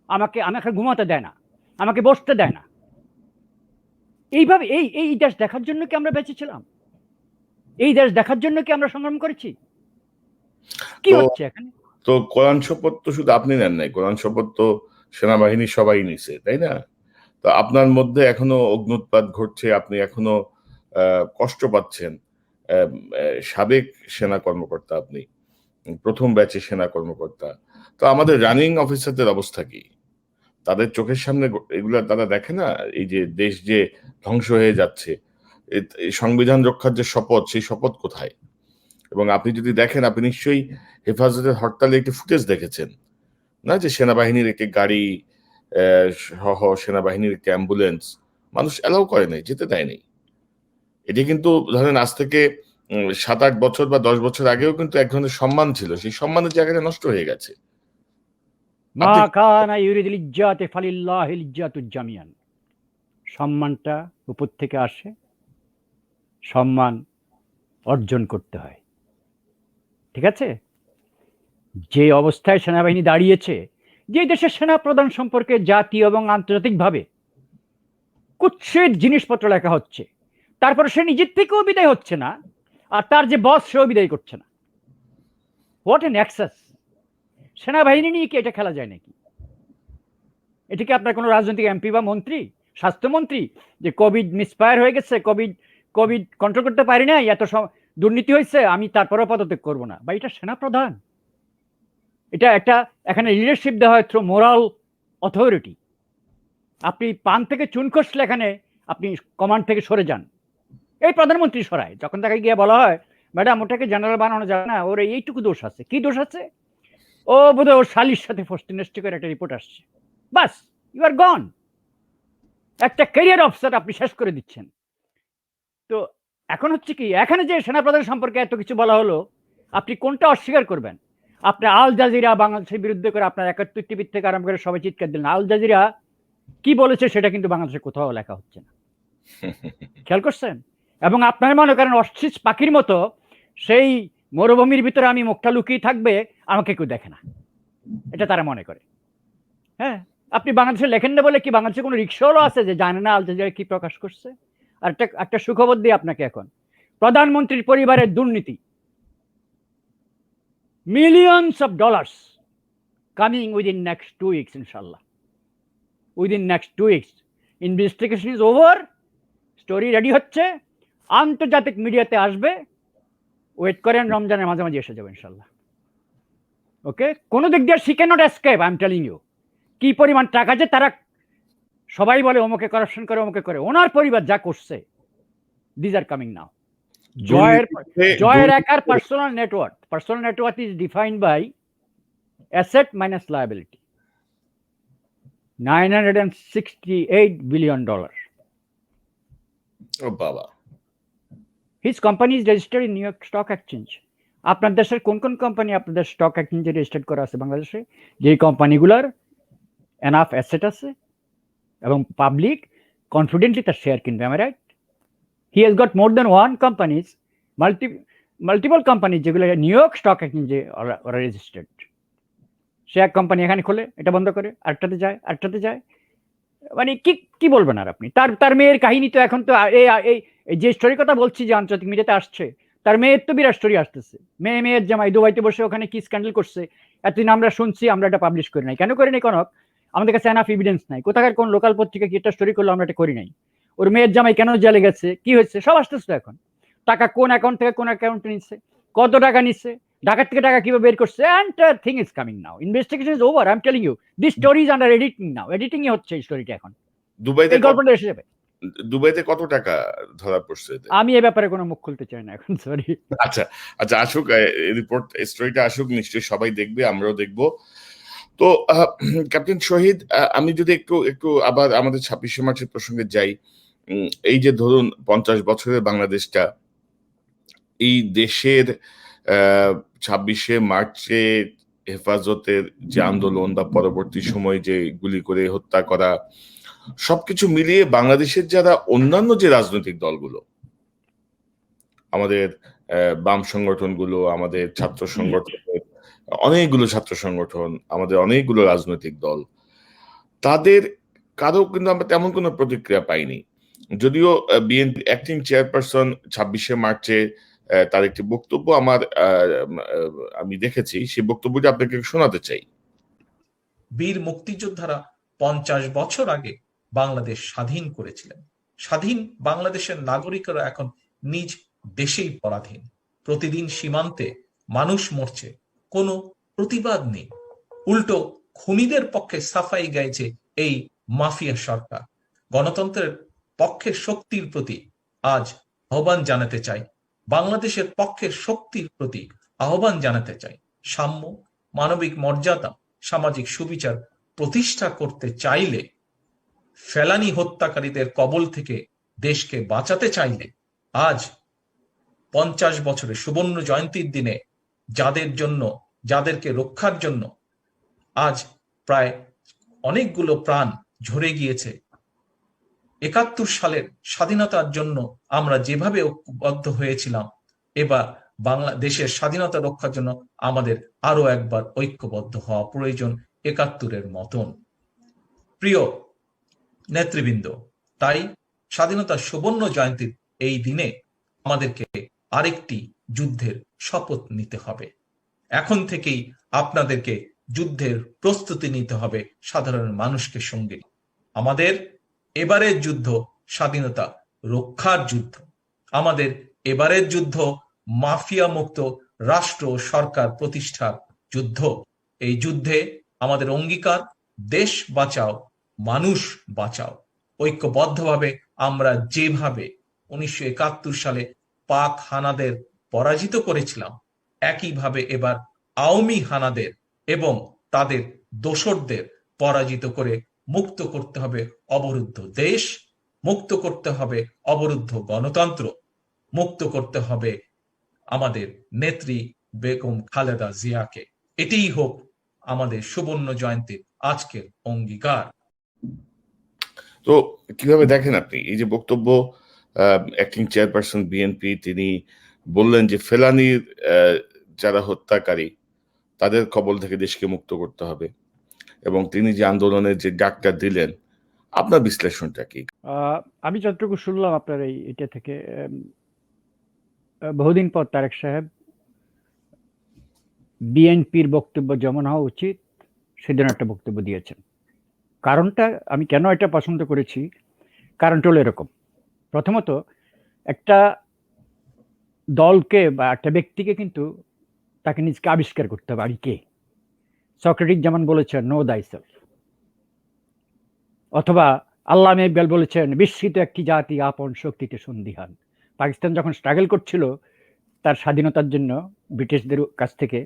আমাকে ঘুমাতে দেয় না, আমাকে বসতে দেয় না। এইভাবে এই দেশ দেখার জন্য কি আমরা বেঁচেছিলাম? এই দেশ দেখার জন্য কি আমরা সংগ্রাম করেছি? কি হচ্ছে এখানে? তো কোরআন শপথ তো শুধু আপনি নেন নাই, কোরআন শপথ তো সেনাবাহিনী সবাই নিছে, তাই না? তো আপনার মধ্যে এখনো অগ্নুৎপাত ঘটছে, আপনি এখনো কষ্ট পাচ্ছেন। সাবেক সেনা কর্মকর্তা আপনি, প্রথম ব্যাচের সেনা কর্মকর্তা। তো আমাদের রানিং অফিসারদের অবস্থা কি? তাদের চোখের সামনে এগুলা তারা দেখে না? এই যে দেশ যে ধ্বংস হয়ে যাচ্ছে, এই সংবিধান রক্ষার যে শপথ, সেই শপথ কোথায়? এবং আপনি যদি দেখেন, আপনি নিশ্চয়ই হেফাজতের হরতালে একটি ফুটেজ দেখেছেন না, যে সেনাবাহিনীর একটি গাড়ি সহ সেনাবাহিনীর একটি অ্যাম্বুলেন্স মানুষ অ্যালাউ করে নাই, যেতে দেয়নি। এটি কিন্তু ধরেন আজ থেকে 7-8 বছর বা 10 বছর আগেও কিন্তু এক ধরনের সম্মান ছিল, সেই সম্মানের জায়গাটা নষ্ট হয়ে গেছে। মা কানা ইউরিদুল ইজ্জাতি ফালিল্লাহিল ইজ্জাতুজ জামিয়ান। সম্মানটা উপর থেকে আসে, সম্মান অর্জন করতে হয়, ঠিক আছে? যে অবস্থায় সেনাবাহিনী দাঁড়িয়েছে, যে দেশের সেনা প্রধান সম্পর্কে জাতীয় এবং আন্তর্জাতিকভাবে কুৎসিত জিনিসপত্র লেখা হচ্ছে, তারপর সে নিজের থেকেও বিদায় হচ্ছে না, আর তার যে বস সেও বিদায় করছে না। What N access! সেনাবাহিনী নিয়ে কি এটা খেলা যায় নাকি? এটা কি আপনার কোনো রাজনৈতিক এমপি বা মন্ত্রী, স্বাস্থ্যমন্ত্রী, যে কোভিড মিসফায়ার হয়ে গেছে, কোভিড কন্ট্রোল করতে পারি না, এত দুর্নীতি হয়েছে, আমি তারপরেও পদত্যাগ করবো না? বা এটা সেনাপ্রধান, এটা একটা এখানে লিডারশিপ দেওয়া হয় থ্রু মোরাল অথরিটি। আপনি পান থেকে চুন খসলে এখানে আপনি কমান্ড থেকে সরে যান। এই প্রধানমন্ত্রী সরায়, যখন তাকে গিয়ে বলা হয় ম্যাডাম ওটাকে জেনারেল বানানো যাবে না, ওর এইটুকু দোষ আছে। কি দোষ আছে? ও বোধহয় ওর শালির সাথে ফষ্টি করে একটা রিপোর্ট আসছে, বাস, ইউ আর গন। একটা ক্যারিয়ার অফিসার আপনি শেষ করে দিচ্ছেন। তো এখন হচ্ছে কি, এখানে যে সেনাপ্রধান সম্পর্কে এত কিছু বলা হলো, আপনি কোনটা অস্বীকার করবেন? আপনি আল জাজিরা বাংলাদেশের বিরুদ্ধে করে আপনার ৭১ টিভি থেকে আরম্ভ করে সবাই চিৎকার দিলেন। আল জাজিরা কি বলেছে সেটা কিন্তু বাংলাদেশে কোথাও লেখা হচ্ছে না। খেয়াল করছেন? এবং আপনার মনে করেন অস্ট্রিচ পাখির মতো সেই মরুভূমির ভিতরে আমি মুখটা লুকিয়ে থাকবে, আমাকে কেউ দেখে না, এটা তারা মনে করে। হ্যাঁ, আপনি বাংলাদেশে লেখেন না বলে কি বাংলাদেশে কোনো রিক্সাওয়ালা আছে যে জানে না আল জাজিরা কি প্রকাশ করছে? আর একটা সুখবর দিই আপনাকে, এখন প্রধানমন্ত্রীর পরিবারের দুর্নীতি, millions of dollars coming within next 2 weeks, inshallah. Within next 2 weeks. Investigation is over. Story ready হচ্ছে, আন্তর্জাতিক মিডিয়াতে আসবে। ওয়েট করেন, রমজানের মাঝামাঝি এসে যাবে ইনশাল্লাহ। ওকে, কোনো দিক দিয়ে she can't escape, I am telling you. কি পরিমাণ টাকা যে তারা, সবাই বলে অমুকে কারাপশন করে, অমুকে করে, ওনার পরিবার যা করছে, দিজ আর কামিং নাও। জয়ের একার personal net worth is defined by asset minus liability, $968 billion. ও বাবা। His company is registered in New York Stock Exchange. আপনার দেশের কোন কোন কোম্পানি আপনাদের স্টক এক্সচেঞ্জে রেজিস্টার্ড করা আছে বাংলাদেশে? যে কোম্পানিগুলোর এনাফ অ্যাসেট আছে এবং পাবলিক কনফিডেন্টলি তার শেয়ার কিনবে, am I right? He has got more than one companies, multiple companies যেগুলো নিউ ইয়র্ক স্টক এক্সচেঞ্জে ওরা রেজিস্টার্ড। সে এক কোম্পানি এখানে খোলে, এটা বন্ধ করে আরেকটাতে যায়, মানে কি বলবেন আর আপনি? তার মেয়ের কাহিনী তো এখন তো এই যে স্টোরির কথা বলছি যে আন্তর্জাতিক মিডিয়াতে আসছে, তার মেয়ের তো বিরাট স্টোরি আসতেছে। মেয়ের জামাই দুবাইতে বসে ওখানে কি স্ক্যান্ডাল করছে এতদিন আমরা শুনছি, আমরা এটা পাবলিশ করি নাই। কেন করি নাই কনক? আমাদের কাছে এনাফ এভিডেন্স নাই। কোথাকার কোন লোকাল পত্রিকা কি একটা স্টোরি করলো, আমরা এটা করি নাই। ওর মেয়ের জামাই কেন জেলে গেছে, কি হয়েছে, সব আসতেছে তো এখন। টাকা কোন অ্যাকাউন্ট থেকে কোন অ্যাকাউন্টে নিচ্ছে, কত টাকা নিচ্ছে, ঢাকার থেকে টাকা কিভাবে বের করছে, and thing is coming now. Investigation is over, I'm telling you. This story is under editing now. Editing এ হচ্ছে এই স্টোরিটা এখন। দুবাইতে কত টাকা ধরা পড়ছে? আমি এ ব্যাপারে কোনো মুখ খুলতে চাই না এখন, সরি। আচ্ছা আসুক রিপোর্ট, স্টোরিটা আসুক, নিশ্চয়ই সবাই দেখবে, আমরাও দেখবো। তো ক্যাপ্টেন শহীদ, আমি যদি একটু আবার আমাদের 26শে মার্চের প্রসঙ্গে যাই। এই যে ধরুন 50 বছরের বাংলাদেশটা, এই দেশের 26শে মার্চে হেফাজতের যে আন্দোলন বা পরবর্তী সময় যে গুলি করে হত্যা করা, সবকিছু মিলিয়ে বাংলাদেশের যারা অন্যান্য যে রাজনৈতিক দলগুলো, আমাদের বাম সংগঠনগুলো, আমাদের ছাত্র সংগঠনের অনেকগুলো ছাত্র সংগঠন, আমাদের অনেকগুলো রাজনৈতিক দল, তাদের কারো কিন্তু আমরা তেমন কোনো প্রতিক্রিয়া পাইনি। যদিও বিএনপি অ্যাক্টিং চেয়ারপারসন 26শে মার্চে তার একটি বক্তব্য আমি দেখেছি, সেই বক্তব্যটা আপনাকে শোনাতে চাই। বীর মুক্তিযোদ্ধারা 50 বছর আগে বাংলাদেশ স্বাধীন করেছিলেন। স্বাধীন বাংলাদেশের নাগরিকরা এখন নিজ দেশেই পরাধীন। প্রতিদিন সীমান্তে মানুষ মরছে, কোনো প্রতিবাদ নেই। উল্টো খুনিদের পক্ষে সাফাই গাইছে এই মাফিয়া সরকার। গণতন্ত্রের পক্ষের শক্তির প্রতি আজ আহ্বান জানাতে চাই, বাংলাদেশের পক্ষের শক্তির প্রতি আহ্বান জানাতে চাই। সাম্য, মানবিক মর্যাদা, সামাজিক সুবিচার প্রতিষ্ঠা করতে চাইলে, ফেলানি হত্যাকারীদের কবল থেকে দেশকে বাঁচাতে চাইলে, আজ 50 বছরের সুবর্ণ জয়ন্তীর দিনে যাদেরকে রক্ষার জন্য আজ প্রায় অনেকগুলো প্রাণ ঝরে গিয়েছে, 71 সালের স্বাধীনতার জন্য আমরা যেভাবে ঐক্যবদ্ধ হয়েছিলাম, এবার বাংলাদেশের স্বাধীনতা রক্ষার জন্য আমাদের আরো একবার ঐক্যবদ্ধ হওয়া প্রয়োজন 71-এর মতন। প্রিয় নেতৃবৃন্দ, তাই স্বাধীনতার সুবর্ণ জয়ন্তীর এই দিনে আমাদেরকে আরেকটি যুদ্ধের শপথ নিতে হবে। এখন থেকেই আপনাদেরকে যুদ্ধের প্রস্তুতি নিতে হবে সাধারণ মানুষকে সঙ্গে। আমাদের এবারের যুদ্ধ স্বাধীনতা রক্ষার যুদ্ধ। আমাদের এবারের যুদ্ধ মাফিয়া মুক্ত রাষ্ট্র সরকার প্রতিষ্ঠার যুদ্ধ। এই যুদ্ধে আমাদের অঙ্গীকার, দেশ বাঁচাও, মানুষ বাঁচাও। ঐক্যবদ্ধভাবে আমরা যেভাবে 1971 সালে পাক হানাদের পরাজিত করেছিলাম, একইভাবে এবার আওয়ামী হানাদের এবং তাদের দোসরদের পরাজিত করে মুক্ত করতে হবে অবরুদ্ধ দেশ, মুক্ত করতে হবে অবরুদ্ধ গণতন্ত্র, মুক্ত করতে হবে আমাদের নেত্রী বেগম খালেদা জিয়াকে। এটিই হোক আমাদের সুবর্ণ জয়ন্তীর আজকের অঙ্গীকার। তো কিভাবে দেখেন আপনি এই যে বক্তব্য, অ্যাক্টিং চেয়ারপারসন বিএনপি তিনি বললেন যে ফেলানির যারা হত্যাকারী তাদের কবল থেকে দেশকে মুক্ত করতে হবে, এবং তিনি যে আন্দোলনের যে ডাকটা দিলেন, আপনার বিশ্লেষণটা কি? আমি যতটুকু শুনলাম আপনার এটা থেকে, বহুদিন পর তারেক সাহেব বিএনপির বক্তব্য যেমন হওয়া উচিত সেদিন একটা বক্তব্য দিয়েছেন। কারণটা আমি কেন এটা পছন্দ করেছি, কারণটা হলো এরকম। প্রথমত, একটা দলকে বা একটা ব্যক্তিকে কিন্তু তাকে নিজকে আবিষ্কার করতে হবে, আর কে। সক্রেটিস যেমন বলেছেন নো দাই সেলফ, অথবা আল্লামা ইকবাল বলেছেন বিস্মিত একটি জাতি আপন শক্তিতে সন্দিহান। পাকিস্তান যখন স্ট্রাগল করছিল তার স্বাধীনতার জন্য ব্রিটিশদের কাছ থেকে,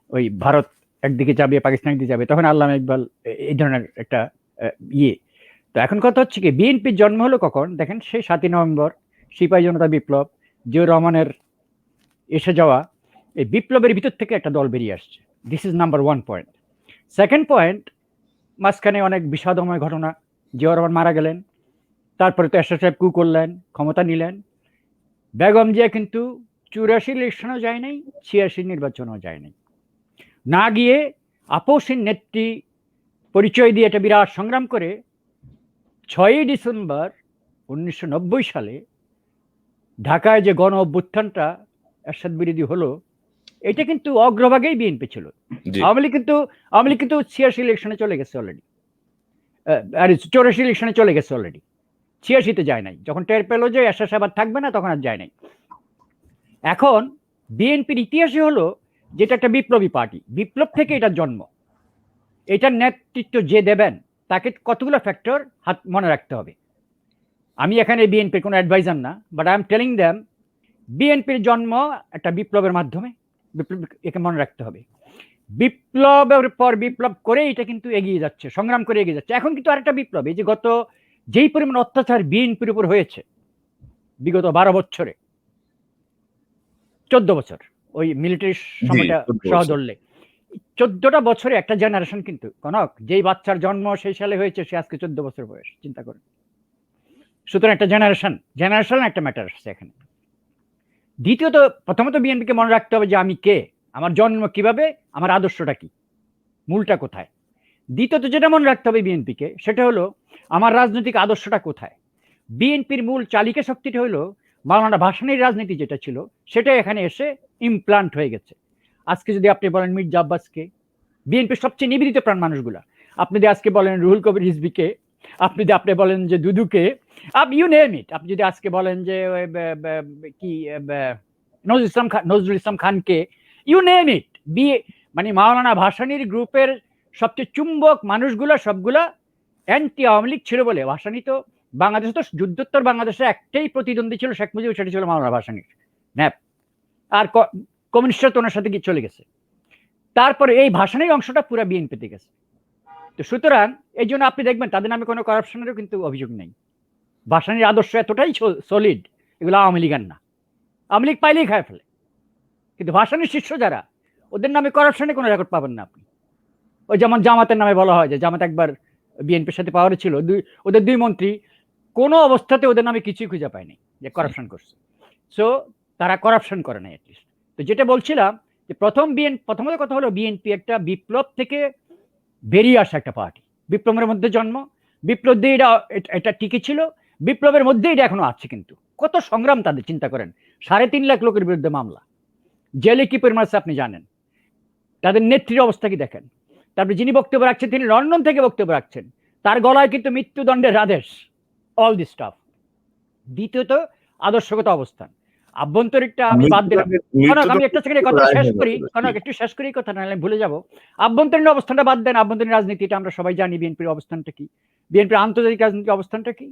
ওই ভারত একদিকে যাবে পাকিস্তান একদিকে যাবে, তখন আল্লামা ইকবাল এই ধরনের একটা ইয়ে। তো এখন কথা হচ্ছে কি, বিএনপির জন্ম হলো কখন দেখেন, সেই 7ই নভেম্বর সিপাহী জনতা বিপ্লব, জিয়াউর রহমানের এসে যাওয়া, এই বিপ্লবের ভিতর থেকে একটা দল বেরিয়ে আসছে। This is number 1 point. Second point, মাঝখানে অনেক বিষাদময় ঘটনা, জিয়াউর রহমান মারা গেলেন, তারপরে তো এরশাদ সাহেব কু করলেন, ক্ষমতা নিলেন। বেগম জিয়া কিন্তু 84 ইলেকশনেও যায় নাই, 86 নির্বাচনেও যায় নাই, না গিয়ে আপসীন নেত্রী পরিচয় দিয়ে একটা বিরাট সংগ্রাম করে 6ই ডিসেম্বর 1990 সালে ঢাকায় যে গণ অভ্যুত্থানটা এরশাদ বিরোধী হলো, এটা কিন্তু অগ্রভাগেই বিএনপি ছিল। আওয়ামী লীগ কিন্তু 86 ইলেকশনে চলে গেছে অলরেডি, 84 ইলেকশনে চলে গেছে অলরেডি, 86-তে যায় নাই। যখন টের পেলো যে এরশাদ সাহেব আর থাকবে না, তখন আর যায় নাই। এখন বিএনপির ইতিহাসে হলো যেটা একটা বিপ্লবী পার্টি, বিপ্লব থেকে এটার জন্ম। এটার নেতৃত্ব যে দেবেন তাকে কতগুলো ফ্যাক্টর মনে রাখতে হবে। আমি এখানে বিএনপির কোনো অ্যাডভাইজার না, but I am telling them, বিএনপির জন্ম একটা বিপ্লবের মাধ্যমে, বিপ্লব একে মনে রাখতে হবে। বিপ্লবের পর বিপ্লব করে এটা কিন্তু এগিয়ে যাচ্ছে, সংগ্রাম করে এগিয়ে যাচ্ছে। এখন কিন্তু আরেকটা বিপ্লব, এই যে গত যেই পরিমাণ অত্যাচার বিএনপির উপর হয়েছে বিগত 12 বছরে, 14 বছর ওই মিলিটারি সময়টা সহ ধরলে, 14টা বছরে একটা জেনারেশন কিন্তু, কনক যেই বাচ্চার জন্ম সেই সালে হয়েছে, সে আজকে 14 বছর বয়স, চিন্তা করেন। সুতরাং একটা জেনারেশন একটা ম্যাটার আসছে এখানে। দ্বিতীয়ত, প্রথমত বিএনপিকে মনে রাখতে হবে যে আমি কে, আমার জন্ম কিভাবে, আমার আদর্শটা কি, মূলটা কোথায়। দ্বিতীয়ত যেটা মনে রাখতে হবে বিএনপিকে, সেটা হলো আমার রাজনৈতিক আদর্শটা কোথায়। বিএনপির মূল চালিকা শক্তিটা হলো মাওলানা ভাসানীর রাজনীতি যেটা ছিল, সেটা এখানে এসে ইমপ্লান্ট হয়ে গেছে। আজকে যদি আপনি বলেন মির্জা আব্বাসকে, বিএনপির সবচেয়ে নিবেদিত প্রাণ মানুষগুলা, আপনি যদি আজকে বলেন রুহুল কবির রিজভিকে, আপনি যদি আপনি বলেন যে দুদুকে, ইউ নেম ইট, আপনি যদি আজকে বলেন যে কি নজরুল ইসলাম খানকে, ইউ নেম ইট, মানে মাওলানা ভাসানীর গ্রুপের সবচেয়ে চুম্বক মানুষগুলা সবগুলা অ্যান্টি আওয়ামী লীগ ছিল বলে। ভাসানী তো বাংলাদেশে তো যুদ্ধোত্তর বাংলাদেশে একটাই প্রতিদ্বন্দ্বী ছিল শেখ মুজিব, সেটা ছিল মাওলানা ভাসানীর ন্যাপ, আর কমিউনিস্টরা তো ওনার সাথে গিয়ে চলে গেছে। তারপরে এই ভাসানীর অংশটা পুরো বিএনপিতে গেছে। তো সুতরাং এই জন্য আপনি দেখবেন তাদের নামে কোনো করাপশনেরও কিন্তু অভিযোগ নেই। ভাসানীর আদর্শ এতটাই সলিড, এগুলো আওয়ামী লীগের না, আওয়ামী লীগ পাইলেই খায় ফেলে। কিন্তু ভাসানীর শিষ্য যারা, ওদের নামে করাপশনে কোনো রেকর্ড পাবেন না আপনি। ওই যেমন জামাতের নামে বলা হয় যে জামাত একবার বিএনপির সাথে পাওয়ারে ছিল, ওদের 2 মন্ত্রী কোনো অবস্থাতে ওদের নামে কিছুই খুঁজে পায়নি যে করাপশন করছে। সো তারা করাপশন করে নাই অ্যাটলিস্ট। তো যেটা বলছিলাম যে প্রথমত কথা হলো বিএনপি একটা বিপ্লব থেকে বেরিয়ে আসা একটা পার্টি, বিপ্লবের মধ্যে জন্ম, বিপ্লব দিয়ে এটা টিকে ছিল, বিপ্লবের মধ্যে এটা এখনো আছে। কিন্তু কত সংগ্রাম তাদের, চিন্তা করেন, 3.5 লাখ লোকের বিরুদ্ধে মামলা, জেলে কি পরিমাণ আছে আপনি জানেন, তাদের নেত্রীর অবস্থা কি দেখেন। তারপরে যিনি বক্তব্য রাখছেন তিনি লন্ডন থেকে বক্তব্য রাখছেন, তার গলায় কিন্তু মৃত্যুদণ্ডের আদেশ, অল দিস স্টাফ। দ্বিতীয়ত আদর্শগত অবস্থান, আভ্যন্তরিকটা আমি বাদ দিলাম, আমি একটা সেকেন্ডে কথা শেষ করি, একটু শেষ করি কথা, নাহলে ভুলে যাব। আভ্যন্তরীণ অবস্থানটা বাদ দেন, আভ্যন্তরীণ রাজনীতিটা আমরা সবাই জানি বিএনপির অবস্থানটা কি, বিএনপির আন্তর্জাতিক রাজনীতির অবস্থানটা কি।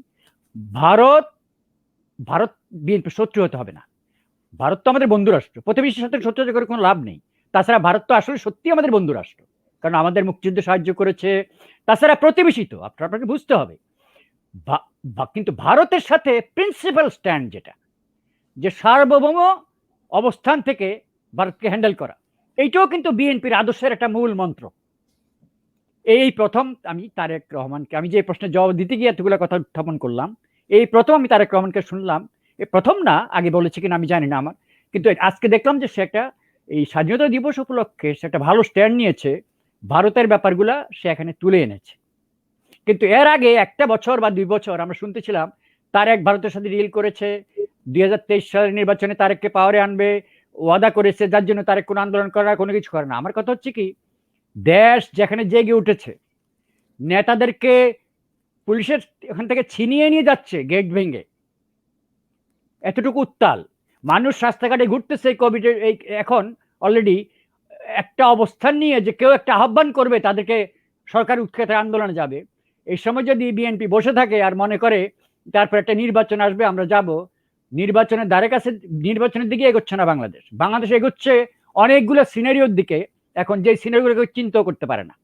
ভারত বিএনপির শত্রু হতে হবে না, ভারত তো আমাদের বন্ধু রাষ্ট্র, প্রতিবেশীর সাথে শত্রুতা করে কোনো লাভ নেই। তাছাড়া ভারত তো আসলে সত্যি আমাদের বন্ধু রাষ্ট্র, কারণ আমাদের মুক্তিযুদ্ধে সাহায্য করেছে। তাছাড়া প্রতিবেশী তো, আপনাকে বুঝতে হবে। কিন্তু ভারতের সাথে প্রিন্সিপাল স্ট্যান্ড যেটা, যে সার্বভৌম অবস্থান থেকে ভারতকে হ্যান্ডেল করা, এইটাও কিন্তু বিএনপির আদর্শের একটা মূল মন্ত্র। এই প্রথম আমি তারেক রহমানকে, আমি যে প্রশ্নের জবাব দিতে গিয়ে এতগুলো কথা উত্থাপন করলাম, এই প্রথম আমি তারেক রহমানকে শুনলাম। এই প্রথম না, আগে বলেছে কিনা আমি জানি না আমার, কিন্তু আজকে দেখলাম যে সে একটা এই স্বাধীনতা দিবস উপলক্ষে সে একটা ভালো স্ট্যান্ড নিয়েছে, ভারতের ব্যাপারগুলা সে এখানে তুলে এনেছে। কিন্তু এর আগে 1 বছর বা 2 বছর আমরা শুনতেছিলাম তারেক ভারতের সাথে ডিল করেছে, 2023 সালের নির্বাচনে তারেককে পাওয়ারে আনবে, ওয়াদা করেছে, যার জন্য তারেক কোনো আন্দোলন করে না, কোনো কিছু করে না। আমার কথা হচ্ছে কি, দেশ যেখানে জেগে উঠেছে, নেতাদেরকে পুলিশের এখান থেকে ছিনিয়ে নিয়ে যাচ্ছে গেট ভেঙে, এতটুকু উত্তাল মানুষ রাস্তাঘাটে ঘুরতেছে কোভিডের এই এখন অলরেডি একটা অবস্থান নিয়ে যে কেউ একটা আহ্বান করবে তাদেরকে সরকার উৎখাতে আন্দোলনে যাবে। এই সময় যদি বিএনপি বসে থাকে আর মনে করে তারপর একটা নির্বাচন আসবে আমরা যাব, নির্বাচনের দ্বারে কাছে, নির্বাচনের দিকে এগোচ্ছে না বাংলাদেশ। বাংলাদেশ এগোচ্ছে অনেকগুলো সিনারিওর দিকে, এখন যে সিনারিওগুলোকে চিন্তাও করতে পারে না।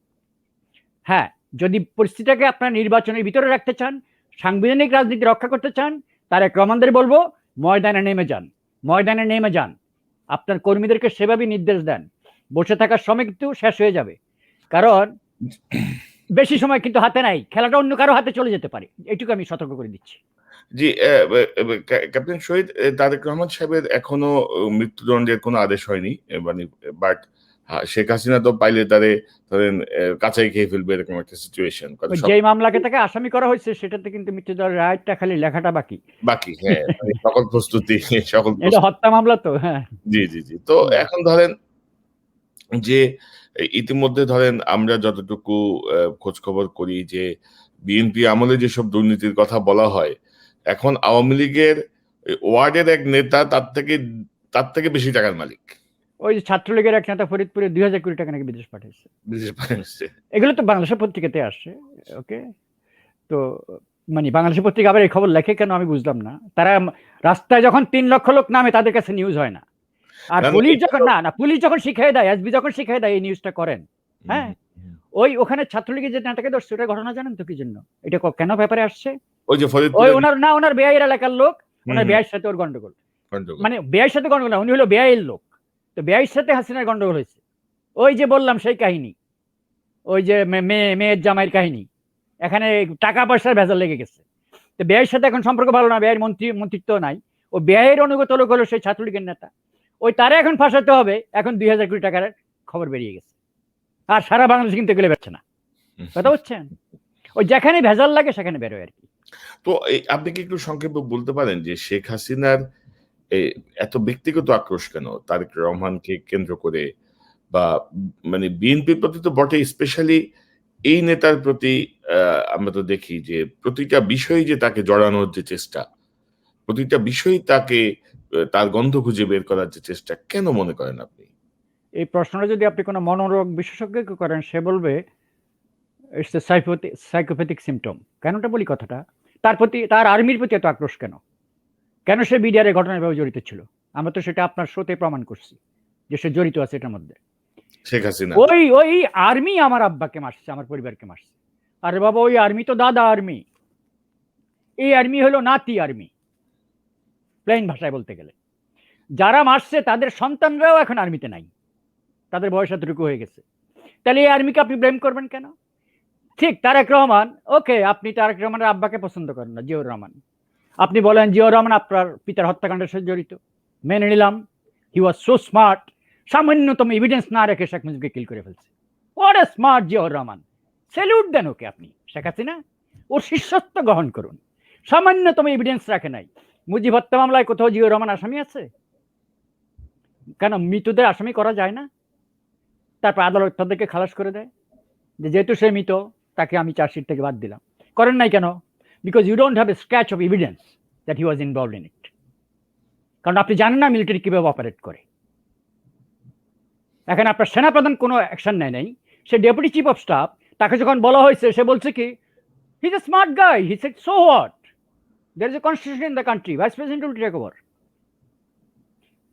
হ্যাঁ, যদি পরিস্থিতিটাকে আপনার নির্বাচনের ভিতরে রাখতে চান, সাংবিধানিক রাজনীতি রক্ষা করতে চান, তারেক রহমানদের বলবো ময়দানে নেমে যান, ময়দানে নেমে যান, আপনার কর্মীদেরকে সেভাবে নির্দেশ দেন। বসে থাকার সময় কিন্তু শেষ হয়ে যাবে, কারণ বেশি সময় কিন্তু হাতে নাই, খেলাটা অন্য কারো হাতে চলে যেতে পারে, এটুকু আমি সতর্ক করে দিচ্ছি। জি, ক্যাপ্টেন শহীদ, তারেক রহমান সাহেবের এখনো মৃত্যুদণ্ডের কোনো আদেশ হয়নি, মানে বাট শেখ হাসিনা তো পাইলে তারে ধরেন কাঁচাই খেয়ে ফেলবে এরকম একটা সিচুয়েশন। যেই মামলাকে তাকে আসামি করা হয়েছে সেটাতে কিন্তু মৃত্যুদণ্ডের রায়টা খালি লেখাটা বাকি বাকি, হ্যাঁ, মানে সকল প্রস্তুতি এটা হত্যা মামলা তো। হ্যাঁ, জি জি জি। তো এখন ধরেন যে ইতিমধ্যে ধরেন আমরা যতটুকু খোঁজ খবর করি যে বিএনপি আমলে যেসব দুর্নীতির কথা বলা হয়, এখন আওয়ামী লীগের ওয়ার্ডের এক নেতা তার থেকে বেশি টাকার মালিক। ওই যে ছাত্রলীগের এক নেতা ফরিদপুরে 2000 কোটি টাকা নাকি বিদেশ পাঠিয়েছে। এগুলো তো বাংলাদেশের পত্রিকাতে আসে। ওকে, তো মানে বাংলাদেশের পত্রিকা আবার এই খবর লেখে কেন আমি বুঝলাম না। তারা রাস্তায় যখন 3 লক্ষ লোক নামে তাদের কাছে নিউজ হয় না, আর পুলিশ যখন না পুলিশ যখন শিখিয়ে দেয়, এসবি যখন শিখিয়ে দেয় এই নিউজটা করেন। হ্যাঁ, ওই ওখানে ছাত্রলীগের যে নেতাকে ধরছে ওটা ঘটনা জানেন তো কি জন্য, এটা কেন ব্যাপারে আসছে? ওই যে ওই ওনার বেআইয়ের এলাকার লোক, ওনার বেআইয়ের সাথে ওর গন্ডগোল, মানে বেআইয়ের সাথে গন্ডগোল না, উনি হলো বেআইয়ের লোক, তো বেআইয়ের সাথে হাসিনার গন্ডগোল হয়েছে। ওই যে বললাম সেই কাহিনী, ওই যে মেয়ের জামাইয়ের কাহিনী, এখানে টাকা পয়সার ভেজাল লেগে গেছে। তো বেআইয়ের সাথে এখন সম্পর্ক ভালো না, বেআইয়ের মন্ত্রিত্ব নাই, ও বেআইয়ের অনুগত লোক হলো সেই ছাত্রলীগের নেতা, ওই তারা এখন ফাঁসাতে হবে। এখন 2000 কোটি টাকার খবর বেরিয়ে গেছে, আর সারা বাংলাদেশ কিন্তু এগুলো বেরোচ্ছে না, কথা বুঝছেন? ওই যেখানে ভেজাল লাগে সেখানে বেরোয় আর কি। তো আপনি কি একটু সংক্ষেপে বলতে পারেন যে শেখ হাসিনার এত ব্যক্তিগত আক্রোশ কেন তারেক রহমানকে কেন্দ্র করে, বা মানে বিএনপির প্রতি তো বটে, স্পেশালি এই নেতার প্রতি আমরা তো দেখি যে প্রতিটা বিষয় যে তাকে জড়ানোর যে চেষ্টা, প্রতিটা বিষয় তাকে তার গন্ধ খুঁজে বের করার যে চেষ্টা, কেন মনে করেন আপনি? এই প্রশ্নটা যদি আপনি কোনো মনোরোগ বিশেষজ্ঞকে করেন, সে বলবে ইটস এ সাইকোপ্যাথিক সিমটম। কেনটা বলি কথাটা, তার প্রতি, তার আর্মির প্রতি এত আক্রোশ কেন? কেন সে বিডিআর ঘটনায় ভাবে জড়িত ছিল? আমরা তো সেটা আপনার শোতে প্রমাণ করছি যে সে জড়িত আছে এটার মধ্যে। শেখ হাসিনা ওই আর্মি আমার আব্বাকে মারছে, আমার পরিবারকে মারছে। আরে বাবা, ওই আর্মি তো দাদা আর্মি, এই আর্মি হলো নাতি আর্মি, প্লেন ভাষায় বলতে গেলে। যারা মারছে তাদের সন্তানরাও এখন আর্মিতে নাই, তাদের বয়স এতটুকু হয়ে গেছে। তাহলে এই আর্মিকে আপনি ব্লেম করবেন কেন? ঠিক তারেক রহমান, ওকে, আপনি তারেক রহমানের আব্বাকে পছন্দ করেন না, জিয়াউর রহমান, আপনি বলেন জিয়াউর রহমান আপনার পিতার হত্যাকাণ্ডের সাথে জড়িত, মেনে নিলাম। হি ওয়াজ সো স্মার্ট, সামান্যতম এভিডেন্স না রেখে শেখ মুজিবকে কিল করে ফেলছে। What a smart Ziaur Rahman, salute দেন ওকে। আপনি শেখ হাসিনা, ওর শিষ্যত্ব গ্রহণ করুন, সামান্যতম এভিডেন্স রাখে নাই। মুজিব হত্যা মামলায় কোথাও জিয়াউর রহমান আসামি আছে? কেন মৃতদের আসামি করা যায় না? তারপর আদালত তাদেরকে খালাস করে দেয় যে যেহেতু সে মৃত তাকে আমি চার্জশিট থেকে বাদ দিলাম। করেন নাই কেন? Because you don't have a scratch of evidence that he was involved in it. কারণ আপনি জানেন না মিলিটারি কিভাবে অপারেট করে। এখন আপনার সেনাপ্রধান কোনো অ্যাকশন নেয় নাই, সে ডেপুটি চিফ অফ স্টাফ, তাকে যখন বলা হয়েছে সে বলছে কি, he is a smart guy, he said so what, there is a constitution in the country, vice president will take over.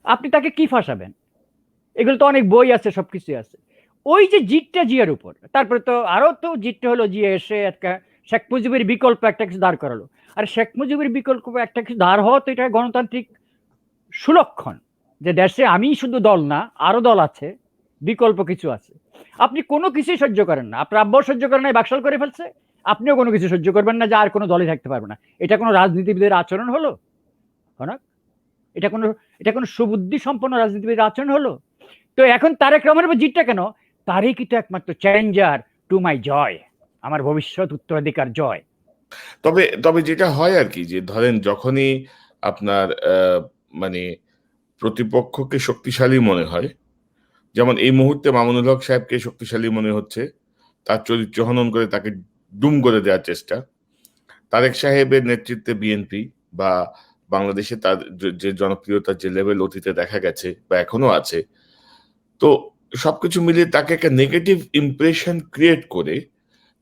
আপনি তাকে কি ফাঁসাবেন? এগুলো তো অনেক বই আছে, সবকিছু আছে। ওই যে জিতটা জিয়ার উপর, তারপরে তো আরো তো জিতটা হলো জিয়া এসে একটা শেখ মুজিবের বিকল্প একটা কিছু দাঁড় করালো। আর শেখ মুজিবের বিকল্প একটা কিছু দাঁড় হওয়া তো এটা গণতান্ত্রিক সুলক্ষণ, যে দেশে আমি শুধু দল না আরো দল আছে বিকল্প কিছু আছে। আপনি কোনো কিছুই সহ্য করেন না, আপনার আব্বাও সহ্য করেন না, বাকশাল করে ফেলছে, আপনিও কোনো কিছু সহ্য করবেন না যে আর কোনো দলে থাকতে পারবে না। এটা কোনো রাজনীতিবিদের আচরণ হলো? কনক, এটা কোনো এটা কোনো সুবুদ্ধি সম্পন্ন রাজনীতিবিদের আচরণ হলো? তো এখন তারেক রহমানের উপর জিতটা কেন? তারই তো একমাত্র চ্যালেঞ্জার টু মাই জয়, আমার ভবিষ্যৎ উত্তরাধিকার জয়। তবে তবে যেটা হয় আর কি, যে ধরেন যখনই আপনার মানে প্রতিপক্ষকে শক্তিশালী মনে হয়, যেমন এই মুহূর্তে মামুনুল হক সাহেবকে শক্তিশালী মনে হচ্ছে, তার চরিত্র হনন করে তাকে ডুম করে দেওয়ার চেষ্টা। তারেক সাহেবের নেতৃত্বে বিএনপি বা বাংলাদেশে তার যে জনপ্রিয়তার যে লেভেল অতীতে দেখা গেছে বা এখনো আছে, তো সবকিছু মিলিয়ে তাকে একটা নেগেটিভ ইমপ্রেশন ক্রিয়েট করে